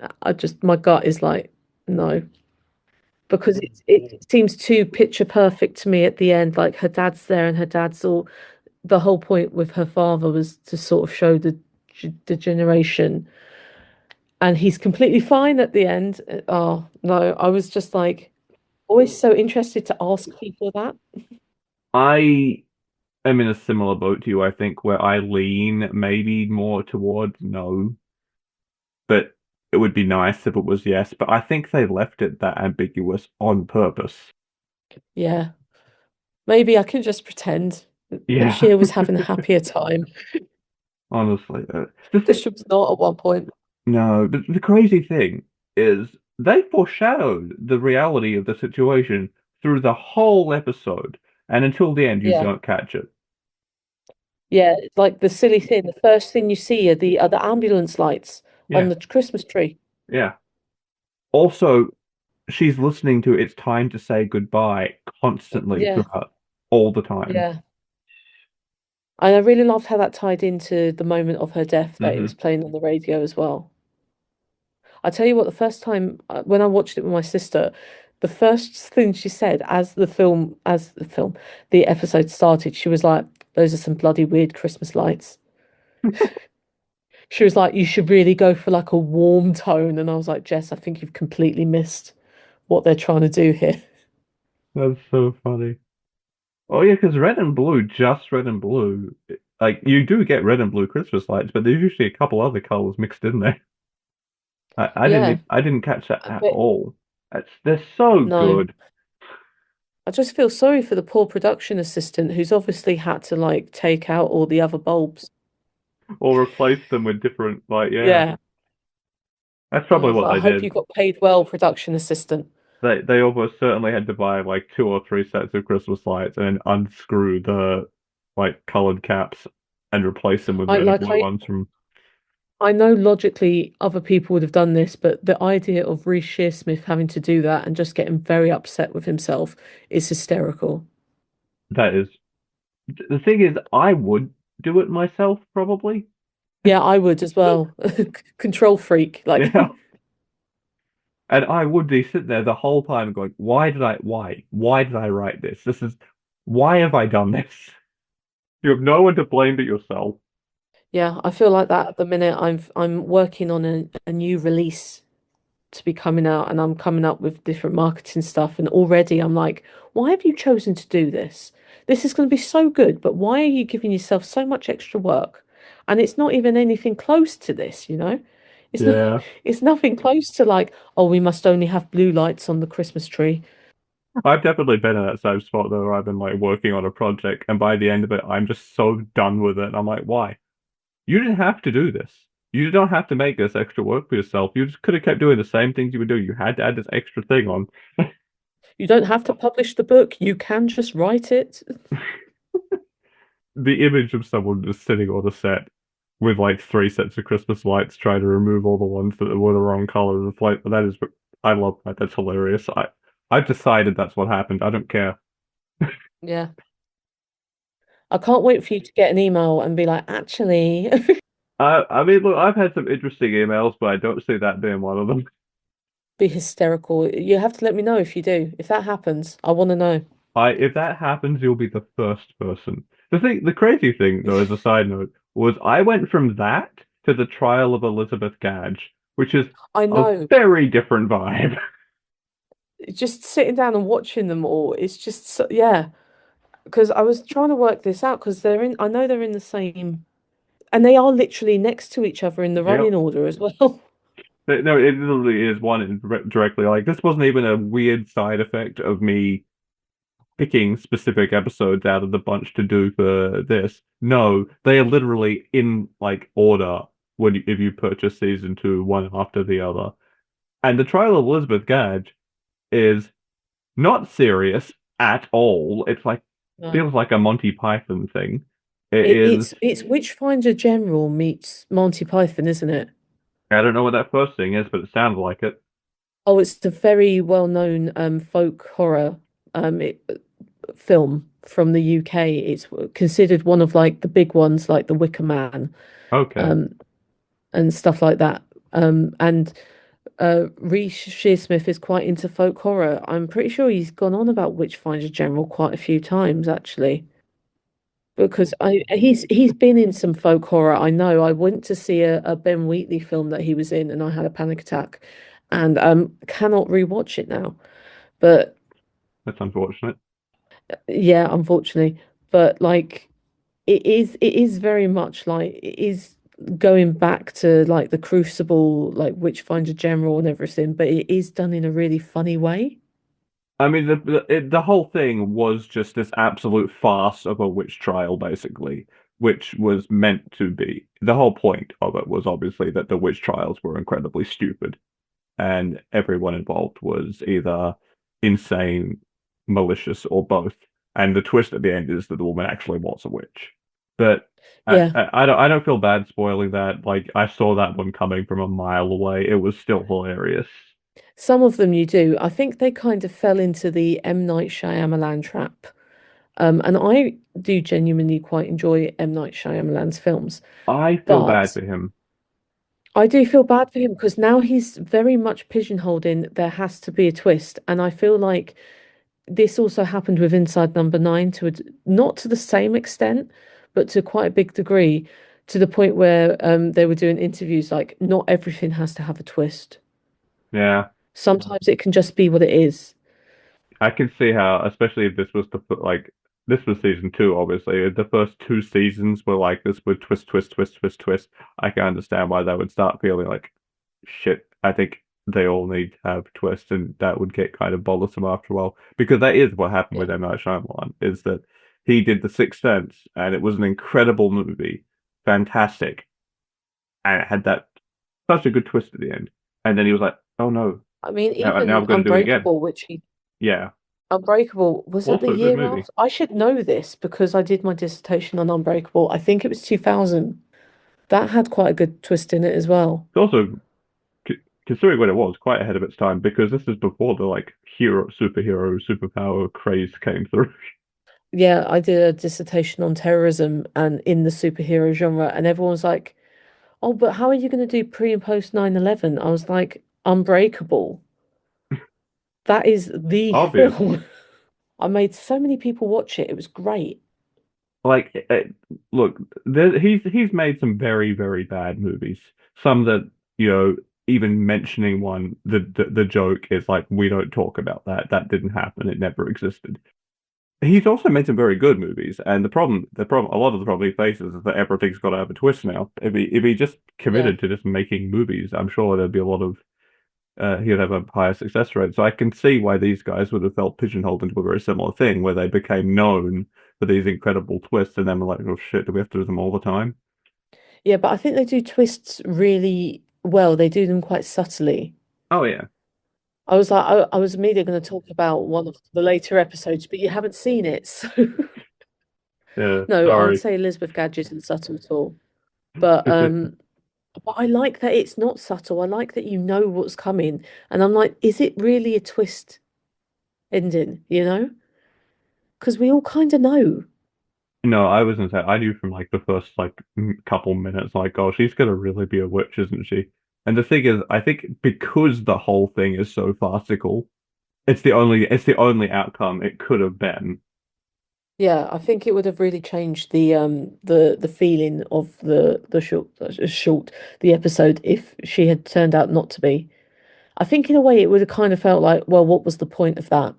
My gut is like, no, because it seems too picture perfect to me at the end. Like her dad's there, and her dad's all. The whole point with her father was to sort of show the generation, and he's completely fine at the end. Oh no, I was just like always so interested to ask people that. I am in a similar boat to you, I think, where I lean maybe more towards no, but it would be nice if it was yes. But I think they left it that ambiguous on purpose. Yeah, maybe I can just pretend that Yeah, Sheer was having a happier time. honestly. The thing, She was not at one point. no, the crazy thing is they foreshadowed the reality of the situation through the whole episode, and until the end, you Yeah. don't catch it. Yeah, it's like the silly thing. The first thing you see are the ambulance lights on Yeah, the Christmas tree. yeah. Also, she's listening to "It's Time to Say Goodbye" constantly Yeah, throughout all the time. yeah. And I really loved how that tied into the moment of her death that it was Hmm. playing on the radio as well. I tell you what, the first time when I watched it with my sister, the first thing she said the episode started, she was like, "Those are some bloody weird Christmas lights." She was like, "You should really go for like a warm tone." And I was like, "Jess, I think you've completely missed what they're trying to do here." That's so funny. Oh yeah, because red and blue, just red and blue, like you do get red and blue Christmas lights, but there's usually a couple other colors mixed in there. Yeah, I didn't catch that at but all. They're so no, good. I just feel sorry for the poor production assistant who's obviously had to like take out all the other bulbs. Or replace them with different, like, yeah. Yeah. That's And I probably was what like, I they hope did. you got paid well, production assistant. They almost certainly had to buy like two or three sets of Christmas lights and then unscrew the like colored caps and replace them with I red and like blue ones from I know logically other people would have done this, but the idea of Reece Shearsmith having to do that and just getting very upset with himself is hysterical. that is the thing is I would do it myself probably. Yeah, I would as well. Control freak. Like, Yeah. And I would be sitting there the whole time going, why did I why? Why did I write this? This is why have I done this? You have no one to blame but yourself. Yeah, I feel like that at the minute. I'm working on a new release to be coming out, and I'm coming up with different marketing stuff, and already I'm like, why have you chosen to do this? This is going to be so good, but why are you giving yourself so much extra work? And it's not even anything close to this, you know? It's not Yeah. it's nothing close to like, oh, we must only have blue lights on the Christmas tree. I've definitely been in that same spot though, where I've been like working on a project, and by the end of it, I'm just so done with it. And I'm like, why? You didn't have to do this. You don't have to make this extra work for yourself. You just could have kept doing the same things you were doing. You had to add this extra thing on. You don't have to publish the book, you can just write it. The image of someone just sitting on a set with like three sets of Christmas lights, trying to remove all the ones that were the wrong color. It's like that is, I love that. That's hilarious. I've decided that's what happened. I don't care. Yeah. I can't wait for you to get an email and be like, actually, I mean, look, I've had some interesting emails, but I don't see that being one of them. be hysterical. You have to let me know if you do. If that happens, I want to know. If that happens, you'll be the first person. The crazy thing though, as a side note, was I went from that to the trial of Elizabeth Gadge, which is I a know. very different vibe. Just sitting down and watching them all, it's just yeah. Because I was trying to work this out because they're in. I know they're in the same, and they are literally next to each other in the Yep. running order as well. No, it literally is one directly. Like this wasn't even a weird side effect of me picking specific episodes out of the bunch to do for this. No, they are literally in like order if you purchase season two, one after the other. And the Trial of Elizabeth Gadge is not serious at all. It's like No. feels like a Monty Python thing. It is. It's Witchfinder General meets Monty Python, isn't it? I don't know what that first thing is, but it sounds like it. Oh, it's a very well-known folk horror film from the UK. It's considered one of like the big ones, like The Wicker Man, Okay. um, and stuff like that. And Reece Shearsmith is quite into folk horror. I'm pretty sure he's gone on about Witchfinder General quite a few times, actually. Because he's been in some folk horror. I know. I went to see a Ben Wheatley film that he was in, and I had a panic attack, and cannot rewatch it now. But That's unfortunate. yeah, unfortunately. But like it is very much like it is going back to like the Crucible, like Witchfinder General and everything, but it is done in a really funny way. I mean, the whole thing was just this absolute farce of a witch trial, basically, which was meant to be. The whole point of it was obviously that the witch trials were incredibly stupid, and everyone involved was either insane, malicious, or both. And the twist at the end is that the woman actually was a witch. But Yeah. I don't feel bad spoiling that. Like I saw that one coming from a mile away. It was still hilarious. Some of them you do. I think they kind of fell into the M. Night Shyamalan trap. And I do genuinely quite enjoy M. Night Shyamalan's films. I feel bad But for him. I do feel bad for him because now he's very much pigeonholed in there has to be a twist. And I feel like this also happened with Inside Number Nine not to the same extent, but to quite a big degree, to the point where they were doing interviews like not everything has to have a twist. Yeah. Sometimes it can just be what it is. I can see how, especially if this was like this was season two, obviously. If the first two seasons were like this with twist, twist, twist, twist, twist, I can understand why they would start feeling like shit. I think they all need to have twists, and that would get kind of bothersome after a while. Because that is what happened Yeah. with M. Night Shyamalan, is that he did The Sixth Sense, and it was an incredible movie, fantastic, and it had that such a good twist at the end. And then he was like, "Oh no, I mean, now even I've got to do it again." Yeah, Unbreakable was it the also a good year movie. after? I should know this because I did my dissertation on Unbreakable. I think it was 2000. That had quite a good twist in it as well. It's also considering what it was, quite ahead of its time because this is before the like superhero, superpower craze came through. Yeah, I did a dissertation on terrorism and in the superhero genre, and everyone's like, "Oh, but how are you going to do pre and post 9/11?" I was like, "Unbreakable. That is the Obvious. film." I made so many people watch it. It was great. like look, he's made some very very bad movies. Some that you know, even mentioning one, the joke is like we don't talk about that. That didn't happen. It never existed. He's also made some very good movies, and a lot of the problem he faces is that everything's got to have a twist now. If he just Yeah. committed to just making movies, I'm sure there'd be a lot of he'd have a higher success rate. So I can see why these guys would have felt pigeonholed into a very similar thing, where they became known for these incredible twists, and then were like, oh shit, do we have to do them all the time? Yeah, but I think they do twists really well. They do them quite subtly. Oh yeah, I was immediately going to talk about one of the later episodes, but you haven't seen it, so yeah. no, I would Sorry. say Elizabeth Gadget isn't subtle at all. But um, but I like that it's not subtle. I like that you know what's coming, and I'm like, is it really a twist ending? You know, because we all kind of know. No, I was gonna say I knew from like the first like couple minutes, like, oh, she's gonna really be a witch, isn't she? And the thing is, I think because the whole thing is so farcical, it's the only outcome it could have been. Yeah, I think it would have really changed the feeling of the short the episode if she had turned out not to be. I think in a way it would have kind of felt like, well, what was the point of that?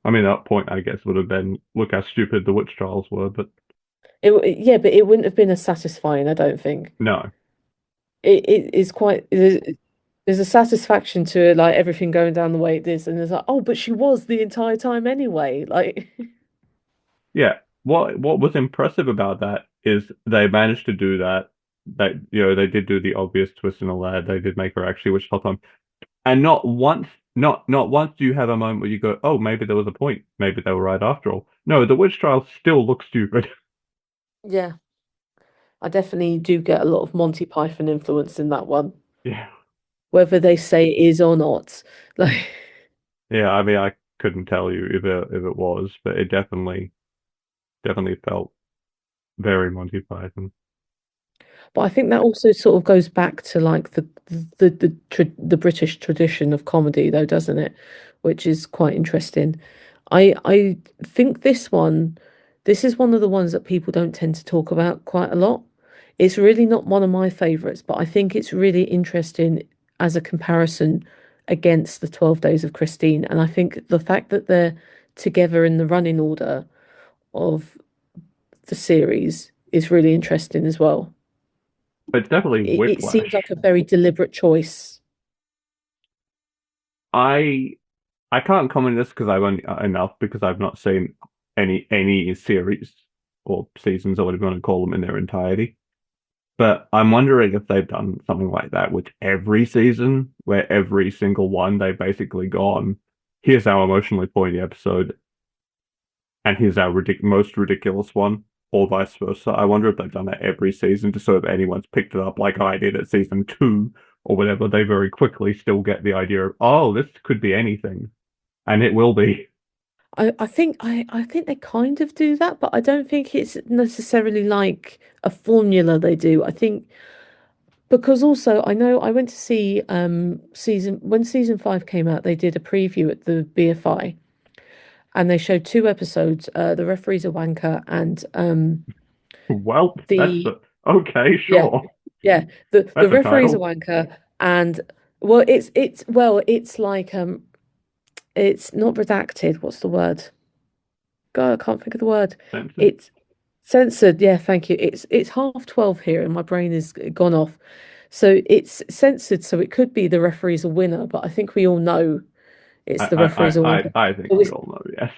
I mean, that point, I guess, would have been look how stupid the witch trials were, but Yeah, but it wouldn't have been as satisfying, I don't think. no. It is quite there's a satisfaction to like everything going down the way it is, and there's like, oh, but she was the entire time anyway. Like, Yeah. What was impressive about that is they managed to do that. They did do the obvious twist and all that. They did make her actually witch the whole time. And not once do you have a moment where you go, oh, maybe there was a point. Maybe they were right after all. No, the witch trial still looks stupid. yeah, I definitely do get a lot of Monty Python influence in that one, Yeah. whether they say it is or not. Like, Yeah, I mean, I couldn't tell you if it was, but it definitely felt very Monty Python. but I think that also sort of goes back to like the British tradition of comedy, though, doesn't it? Which is quite interesting. I think this is one of the ones that people don't tend to talk about quite a lot. It's really not one of my favorites, but I think it's really interesting as a comparison against the 12 Days of Christine. And I think the fact that they're together in the running order of the series is really interesting as well. But it's definitely It seems like Whiplash. a very deliberate choice. I I can't comment this because I've only enough because I've not seen any series or seasons or whatever you want to call them in their entirety. But I'm wondering if they've done something like that with every season, where every single one they've basically gone, here's our emotionally poignant episode, and here's our most ridiculous one, or vice versa. I wonder if they've done that every season, just so if anyone's picked it up like I did at season two or whatever, they very quickly still get the idea of, oh, this could be anything, and it will be. I think they kind of do that, but I don't think it's necessarily like a formula they do. I think because also I know I went to see season 5 came out, they did a preview at the BFI and they showed two episodes, The Referee's a Wanker and Well, that's the the okay, yeah, sure. yeah, the That's a Referee's a title. Wanker and well it's like it's not redacted, what's the word? God, I can't think of the word. Censored. It's censored. Yeah, thank you. It's 12:30 here, and my brain is gone off. So it's censored. So it could be the referee's a winner, but I think we all know it's the referee's a wanker. I think So we it's all know, yes.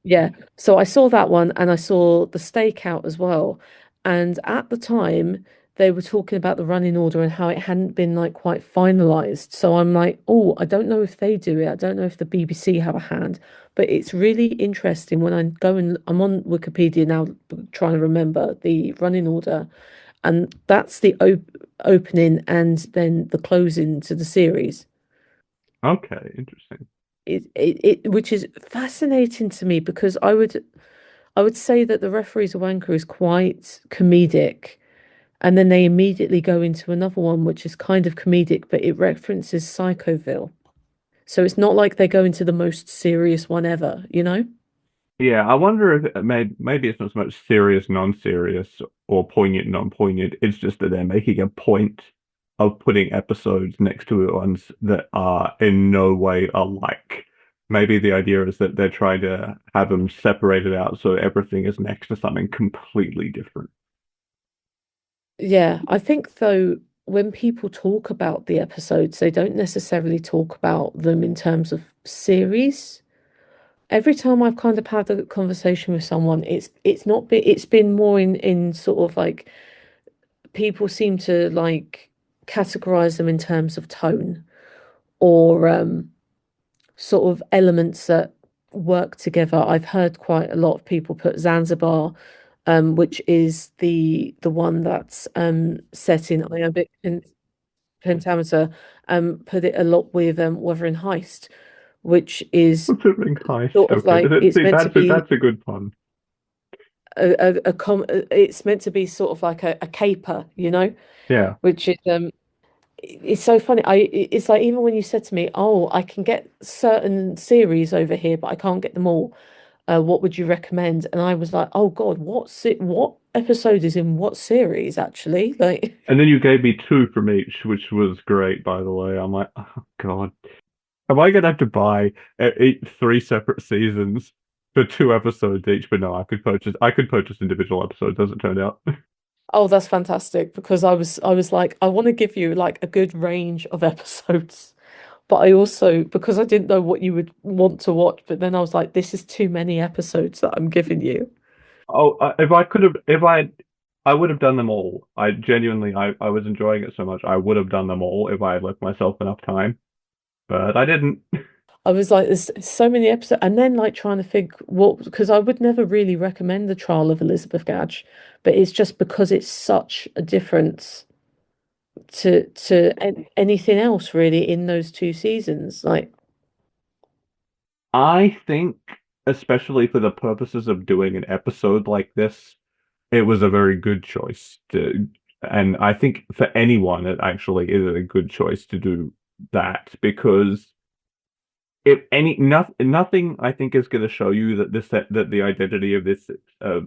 yeah. So I saw that one and I saw the stakeout as well. And at the time, they were talking about the running order and how it hadn't been like quite finalized. So I'm like, oh, I don't know if they do it. I don't know if the BBC have a hand. But it's really interesting when I go and I'm on Wikipedia now trying to remember the running order. And that's the opening and then the closing to the series. Okay, interesting. Which is fascinating to me because I would say that the referee's a wanker is quite comedic, and then they immediately go into another one which is kind of comedic, but it references Psychoville. So it's not like they go into the most serious one ever, you know? Yeah, I wonder if maybe it's not so much serious, non-serious, or poignant, non-poignant. It's just that they're making a point of putting episodes next to ones that are in no way alike. Maybe the idea is that they're trying to have them separated out so everything is next to something completely different. Yeah, I think though when people talk about the episodes, they don't necessarily talk about them in terms of series. Every time I've kind of had a conversation with someone, it's not been it's been more in sort of like people seem to like categorize them in terms of tone or sort of elements that work together. I've heard quite a lot of people put Zanzibar, which is the one that's set in iambic pentameter, put it a lot with Wuthering Heist, which is Considering heist, sort of okay. like it's See, meant to be that's a good pun. it's meant to be sort of like a caper, you know, Yeah. which is it's so funny. It's like even when you said to me, "Oh, I can get certain series over here, but I can't get them all. What would you recommend?" And I was like, "Oh God, what episode is in what series actually?" Like, And then you gave me two from each, which was great, by the way. I'm like, oh God. Am I gonna have to buy three separate seasons for two episodes each? But no, I could purchase individual episodes as it turned out. oh, that's fantastic because I was like, I want to give you like a good range of episodes, but I also because I didn't know what you would want to watch, but then I was like, this is too many episodes that I'm giving you. Oh, if I could have, if I would have done them all. I genuinely, I was enjoying it so much. I would have done them all if I had left myself enough time, but I didn't. I was like, there's so many episodes, and then like trying to think what because I would never really recommend the Trial of Elizabeth Gadge, but it's just because it's such a difference to anything else really in those two seasons. Like, I think, especially for the purposes of doing an episode like this, it was a very good choice to, and I think for anyone, it actually is a good choice to do that because if any nothing I think is going to show you that that the identity of this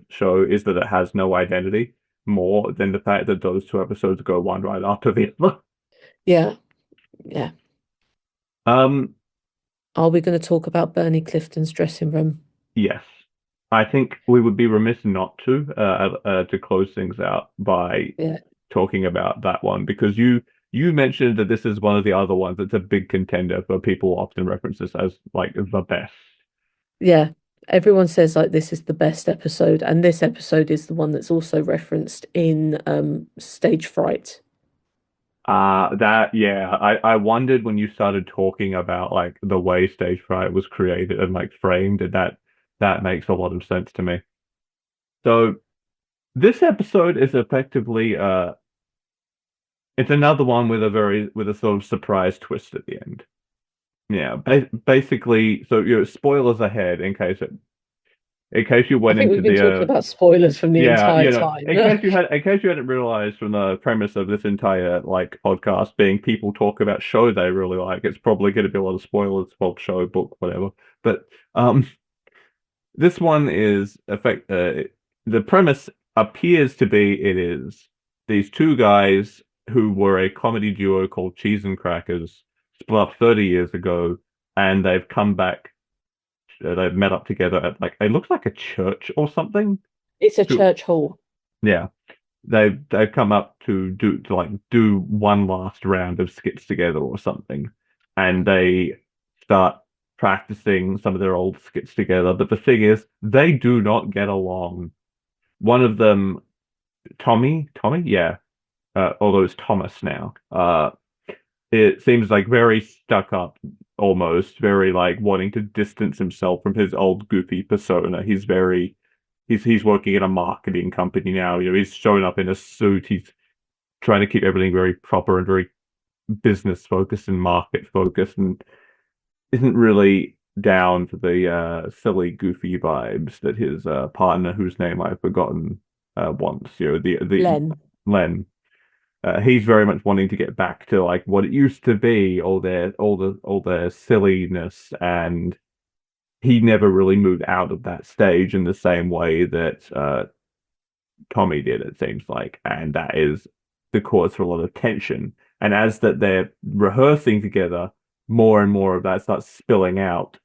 show is that it has no identity more than the fact that those two episodes go one right after the other. yeah, yeah. Um, Are we going to talk about Bernie Clifton's dressing room? yes, I think we would be remiss not to close things out by Yeah, talking about that one because you mentioned that this is one of the other ones that's a big contender for people often reference this as like the best. yeah. Everyone says like this is the best episode, and this episode is the one that's also referenced in Stage Fright. That yeah, I wondered when you started talking about like the way stage fright was created and like framed, and that makes a lot of sense to me. So this episode is effectively it's another one with a sort of surprise twist at the end. Yeah, basically, so spoilers ahead in case you I went think into we've been talking the about spoilers from the yeah, entire time. in case you hadn't realized from the premise of this entire like podcast being people talk about show they really like, it's probably going to be a lot of spoilers for show, book, whatever. But this one is the premise appears to be it is these two guys who were a comedy duo called Cheese and Crackers split up 30 years ago, and they've come back. They've met up together at like it looks like a church or something. It's a To church hall. Yeah, they've come up to like do one last round of skits together or something, and they start practicing some of their old skits together. But the thing is, they do not get along. One of them, Tommy, yeah, although it's Thomas now. It seems like very stuck up, almost very like wanting to distance himself from his old goofy persona. He's working at a marketing company now. You know, he's showing up in a suit. He's trying to keep everything very proper and very business focused and market focused, and isn't really down for the silly, goofy vibes that his partner, whose name I've forgotten, wants. You know, the Len. Len. He's very much wanting to get back to like what it used to be, all their silliness, and he never really moved out of that stage in the same way that Tommy did, it seems like, and that is the cause for a lot of tension. And as that they're rehearsing together, more and more of that starts spilling out,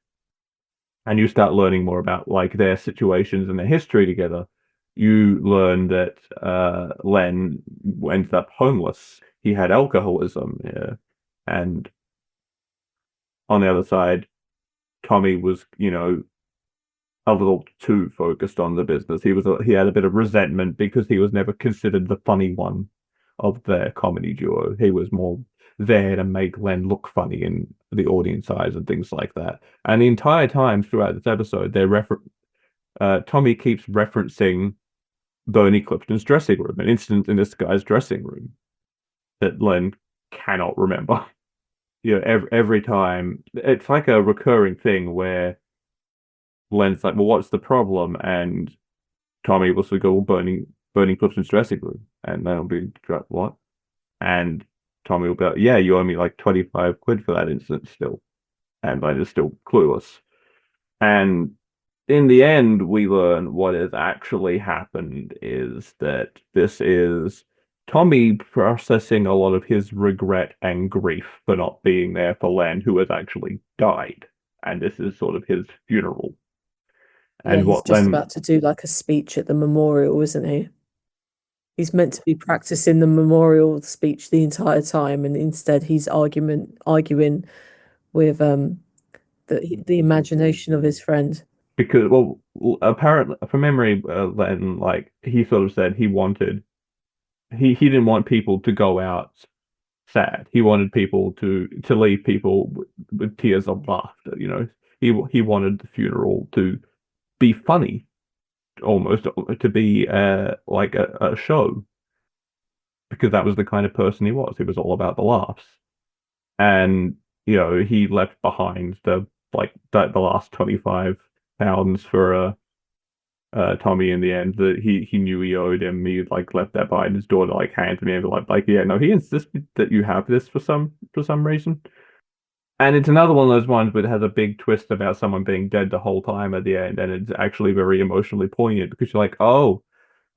and you start learning more about like their situations and their history together. You learn that Len ends up homeless. He had alcoholism, yeah. And on the other side, Tommy was, a little too focused on the business. He had a bit of resentment because he was never considered the funny one of their comedy duo. He was more there to make Len look funny in the audience eyes and things like that. And the entire time throughout this episode, Tommy keeps referencing Bernie Clifton's dressing room, an incident in this guy's dressing room that Len cannot remember. Every time it's like a recurring thing where Len's like, "Well, what's the problem?" And Tommy will go, well, burning Clifton's dressing room, and then I'll be like, "What?" And Tommy will be like, "Yeah, you owe me like 25 quid for that incident still," and Len is still clueless. And in the end, we learn what has actually happened is that this is Tommy processing a lot of his regret and grief for not being there for Len, who has actually died. And this is sort of his funeral. Yeah, And he's what just Len, about to do like a speech at the memorial, isn't he? He's meant to be practicing the memorial speech the entire time, and instead he's arguing with the imagination of his friend. because, well, apparently, from memory, Len, like, he sort of said he didn't want people to go out sad. He wanted people to leave people with tears of laughter. He wanted the funeral to be funny, almost to be like a show, because that was the kind of person he was. He was all about the laughs, and he left behind the last 25 pounds for Tommy in the end that he knew he owed him. He like left that behind. His daughter like handed me over like yeah, no, he insisted that you have this for some reason. And it's another one of those ones where it has a big twist about someone being dead the whole time at the end, and it's actually very emotionally poignant because you're like, oh,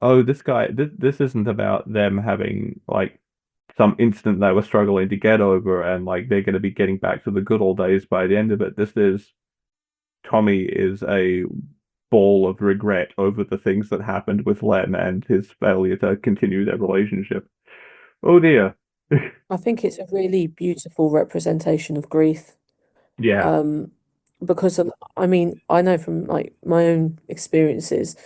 this guy, this isn't about them having like some incident they were struggling to get over, and like they're going to be getting back to the good old days by the end of it. This is Tommy is a ball of regret over the things that happened with Len and his failure to continue their relationship. Oh dear. I think it's a really beautiful representation of grief. Yeah. Um, because I mean, I know from like my own experiences,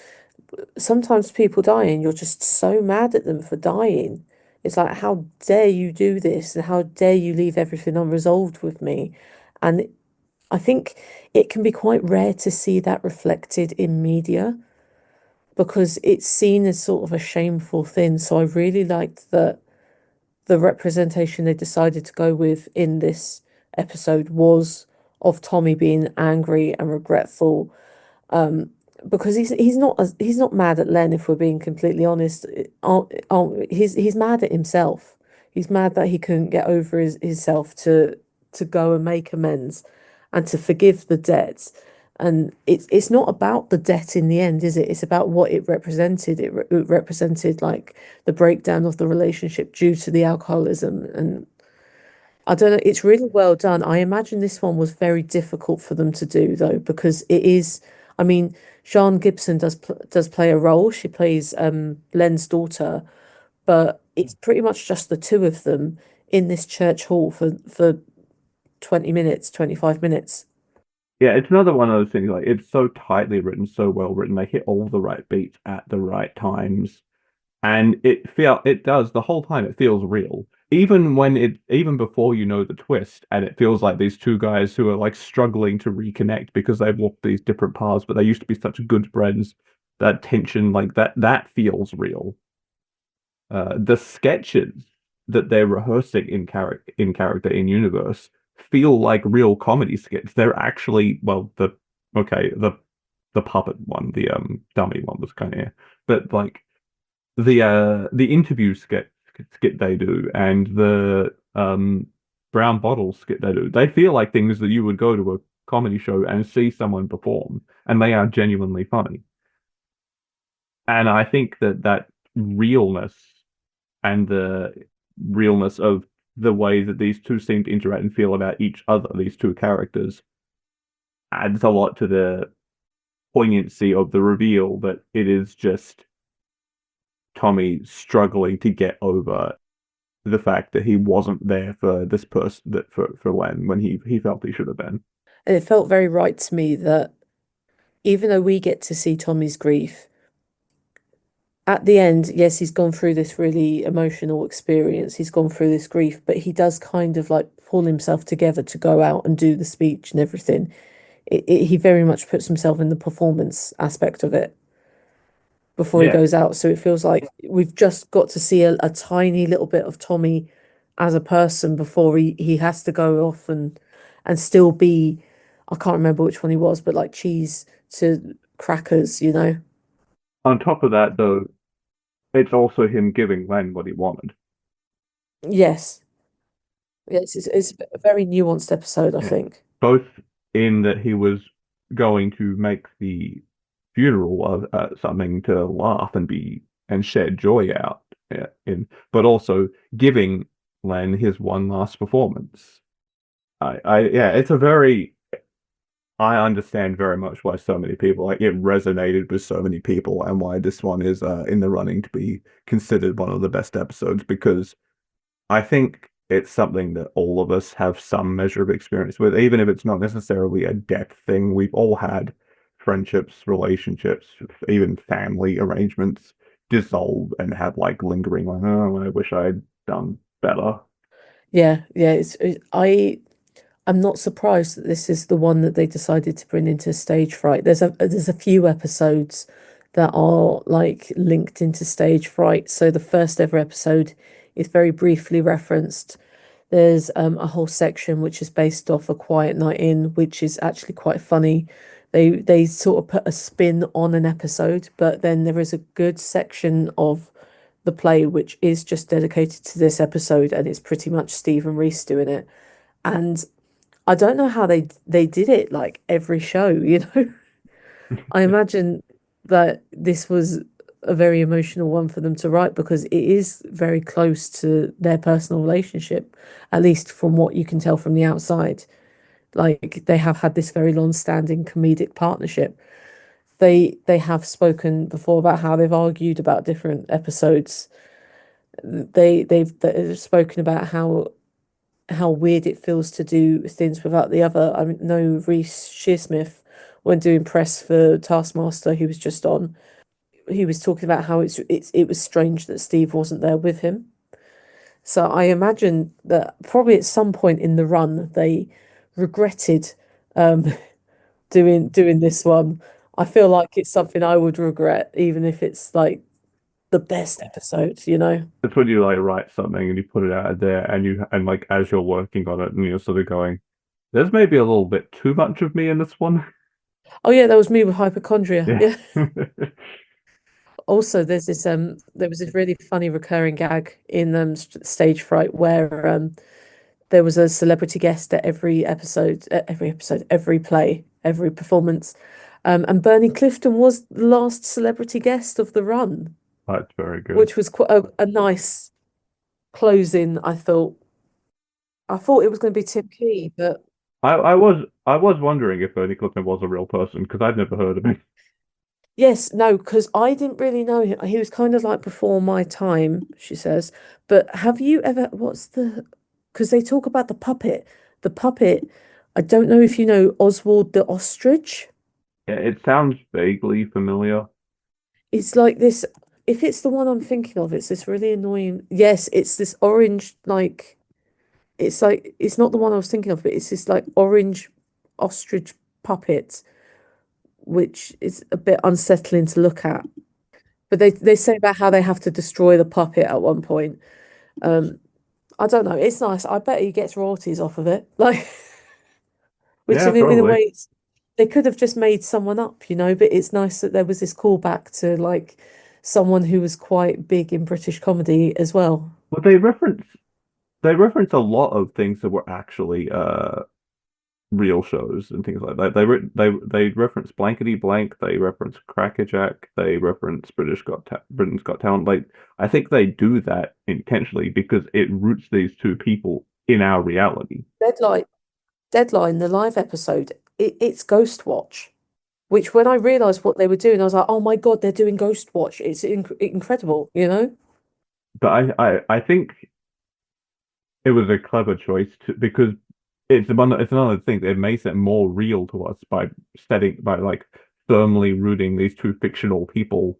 sometimes people die and you're just so mad at them for dying. It's like, how dare you do this and how dare you leave everything unresolved with me? And I think it can be quite rare to see that reflected in media because it's seen as sort of a shameful thing. So I really liked that the representation they decided to go with in this episode was of Tommy being angry and regretful, because he's not mad at Len, if we're being completely honest. He's mad at himself. He's mad that he couldn't get over himself to go and make amends and to forgive the debt. And it's not about the debt in the end, is it? It's about what it represented. It represented like the breakdown of the relationship due to the alcoholism. And I don't know, it's really well done. I imagine this one was very difficult for them to do though, because it is, I mean, Jean Gibson does play a role. She plays Len's daughter, but it's pretty much just the two of them in this church hall for 20 minutes, 25 minutes. Yeah, it's another one of those things like it's so tightly written, so well written. They hit all the right beats at the right times. And it does the whole time it feels real. Even before you know the twist, and it feels like these two guys who are like struggling to reconnect because they've walked these different paths, but they used to be such good friends. That tension, like that feels real. The sketches that they're rehearsing in character in universe feel like real comedy skits. They're actually, well, the puppet one, the dummy one was kind of, yeah. But like the interview skit they do and the brown bottle skit they do, they feel like things that you would go to a comedy show and see someone perform, and they are genuinely funny. And I think that that realness and the realness of the way that these two seem to interact and feel about each other, these two characters, adds a lot to the poignancy of the reveal that it is just Tommy struggling to get over the fact that he wasn't there for this person that for Len when he felt he should have been. And it felt very right to me that even though we get to see Tommy's grief, at the end, yes, he's gone through this really emotional experience. He's gone through this grief, but he does kind of like pull himself together to go out and do the speech and everything. He very much puts himself in the performance aspect of it before he Yeah, goes out. So it feels like we've just got to see a tiny little bit of Tommy as a person before he has to go off and still be, I can't remember which one he was, but like cheese to crackers, you know? on top of that, though, it's also him giving Len what he wanted. Yes. Yes, it's a very nuanced episode, I Yeah. think. Both in that he was going to make the funeral of something to laugh and be and shed joy out in, but also giving Len his one last performance. Yeah, it's a very. I understand very much why so many people like it resonated with so many people and why this one is in the running to be considered one of the best episodes because I think it's something that all of us have some measure of experience with, even if it's not necessarily a depth thing. We've all had friendships, relationships, even family arrangements dissolve and have like lingering, like, oh, I wish I'd done better. Yeah, yeah. I'm not surprised that this is the one that they decided to bring into stage fright. There's a few episodes that are like linked into stage fright. So the first ever episode is very briefly referenced. There's a whole section which is based off A Quiet Night In, which is actually quite funny. They sort of put a spin on an episode, but then there is a good section of the play which is just dedicated to this episode, and it's pretty much Steve and Reece doing it. And I don't know how they did it like every show, you know. I imagine that this was a very emotional one for them to write because it is very close to their personal relationship, at least from what you can tell from the outside. Like they have had this very long-standing comedic partnership. They have spoken before about how they've argued about different episodes. They've spoken about how weird it feels to do things without the other. I know Reece Shearsmith, when doing press for Taskmaster, he was just on. He was talking about how it was strange that Steve wasn't there with him. So I imagine that probably at some point in the run they regretted um, doing this one. I feel like it's something I would regret, even if it's like the best episode, you know? It's when you like write something and you put it out there and you and like as you're working on it and you're sort of going, there's maybe a little bit too much of me in this one. Oh yeah, that was me with hypochondria. Yeah. Yeah. Also, there was this really funny recurring gag in Stage Fright where there was a celebrity guest at every play, every performance. And Bernie Clifton was the last celebrity guest of the run, That's very good. which was quite a nice closing, I thought. I thought it was going to be Tim Key, but I was wondering if Bernie Clifton was a real person because I'd never heard of him. yes, no, because I didn't really know him. He was kind of like before my time, she says. But have you ever, because they talk about the puppet. The puppet, I don't know if you know Oswald the Ostrich. Yeah, it sounds vaguely familiar. It's like this, if it's the one I'm thinking of, it's this really annoying. Yes, it's this orange, it's not the one I was thinking of, but it's this like orange ostrich puppet, which is a bit unsettling to look at. But they say about how they have to destroy the puppet at one point. Um, I don't know. It's nice. I bet he gets royalties off of it. Like, which Yeah, in a probably. way, they could have just made someone up, you know. But it's nice that there was this callback to like someone who was quite big in British comedy as well. But they reference a lot of things that were actually real shows and things like that. They reference Blankety Blank, they reference Crackerjack, they reference Britain's Got Talent. Like I think they do that intentionally because it roots these two people in our reality. Deadline, Deadline, the live episode, it's Ghost Watch. Which when I realised what they were doing, I was like, oh my God, they're doing Ghost Watch. It's incredible, you know? But I think it was a clever choice because it's another thing. It makes it more real to us by like firmly rooting these two fictional people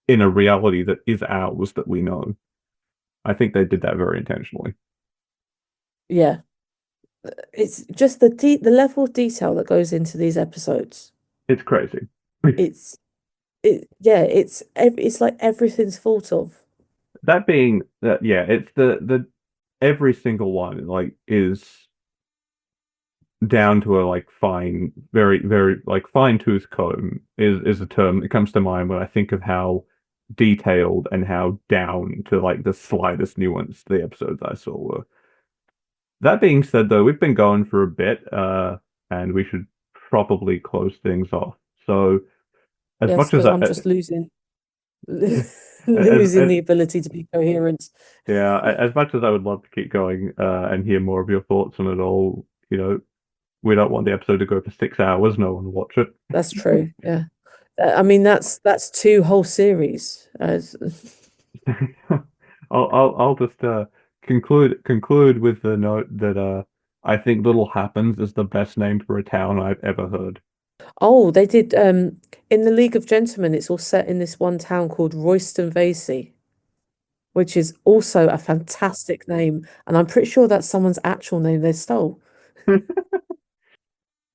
in a reality that is ours that we know. I think they did that very intentionally. Yeah. It's just the level of detail that goes into these episodes. It's crazy. It's yeah, it's like everything's thought of. That being that, yeah, it's the every single one like is down to a like fine, very like fine tooth comb is a term that comes to mind when I think of how detailed and how down to like the slightest nuance the episodes I saw were. That being said, though, we've been going for a bit, and we should probably close things off. So, as Yes, much as because I, I'm just losing as losing the ability to be coherent. yeah, as much as I would love to keep going, and hear more of your thoughts on it all, we don't want the episode to go for 6 hours. No one will watch it. That's true. Yeah. I mean, that's two whole series. I'll just conclude with the note that I think Little Happens is the best name for a town I've ever heard. Oh, they did in the League of Gentlemen, it's all set in this one town called Royston Vasey, which is also a fantastic name. And I'm pretty sure that's someone's actual name they stole.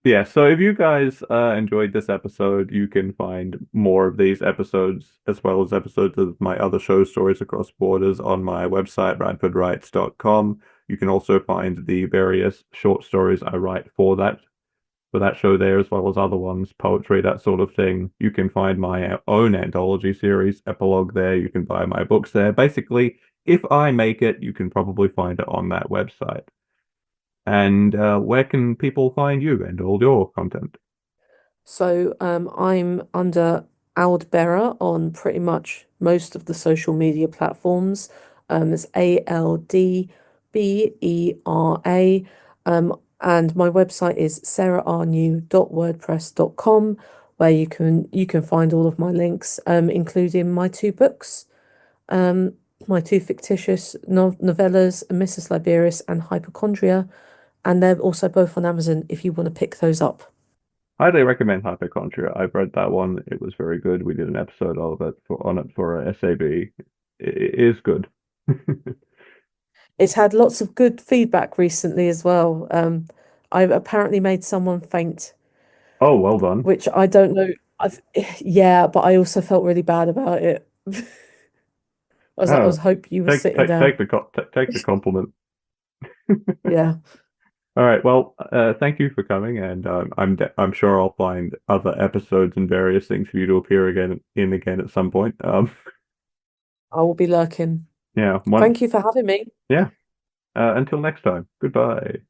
Yeah, so if you guys enjoyed this episode, you can find more of these episodes as well as episodes of my other show stories across borders on my website, radfordwrites.com. You can also find the various short stories I write for that show there, as well as other ones, poetry, that sort of thing. You can find my own anthology series, Epilogue there. You can buy my books there. Basically, if I make it, you can probably find it on that website. And where can people find you and all your content? So I'm under Aldbera on pretty much most of the social media platforms. It's Aldbera. And my website is sarahrnew.wordpress.com, where you can find all of my links, including my two books, um, my two fictitious novellas, Mrs. Liberius and Hypochondria, and they're also both on Amazon if you want to pick those up. Highly recommend Hypochondria. I've read that one. It was very good. We did an episode of it on it for a SAB. It is good. It's had lots of good feedback recently as well. I've apparently made someone faint, Oh, well done. which I don't know. I've yeah, but I also felt really bad about it. I was like, I was Oh, hope you were take sitting take down. take the take the compliment. Yeah, All right. Well, thank you for coming, and I'm sure I'll find other episodes and various things for you to appear again at some point. I will be lurking. Yeah. Once. Thank you for having me. Yeah. Until next time. Goodbye.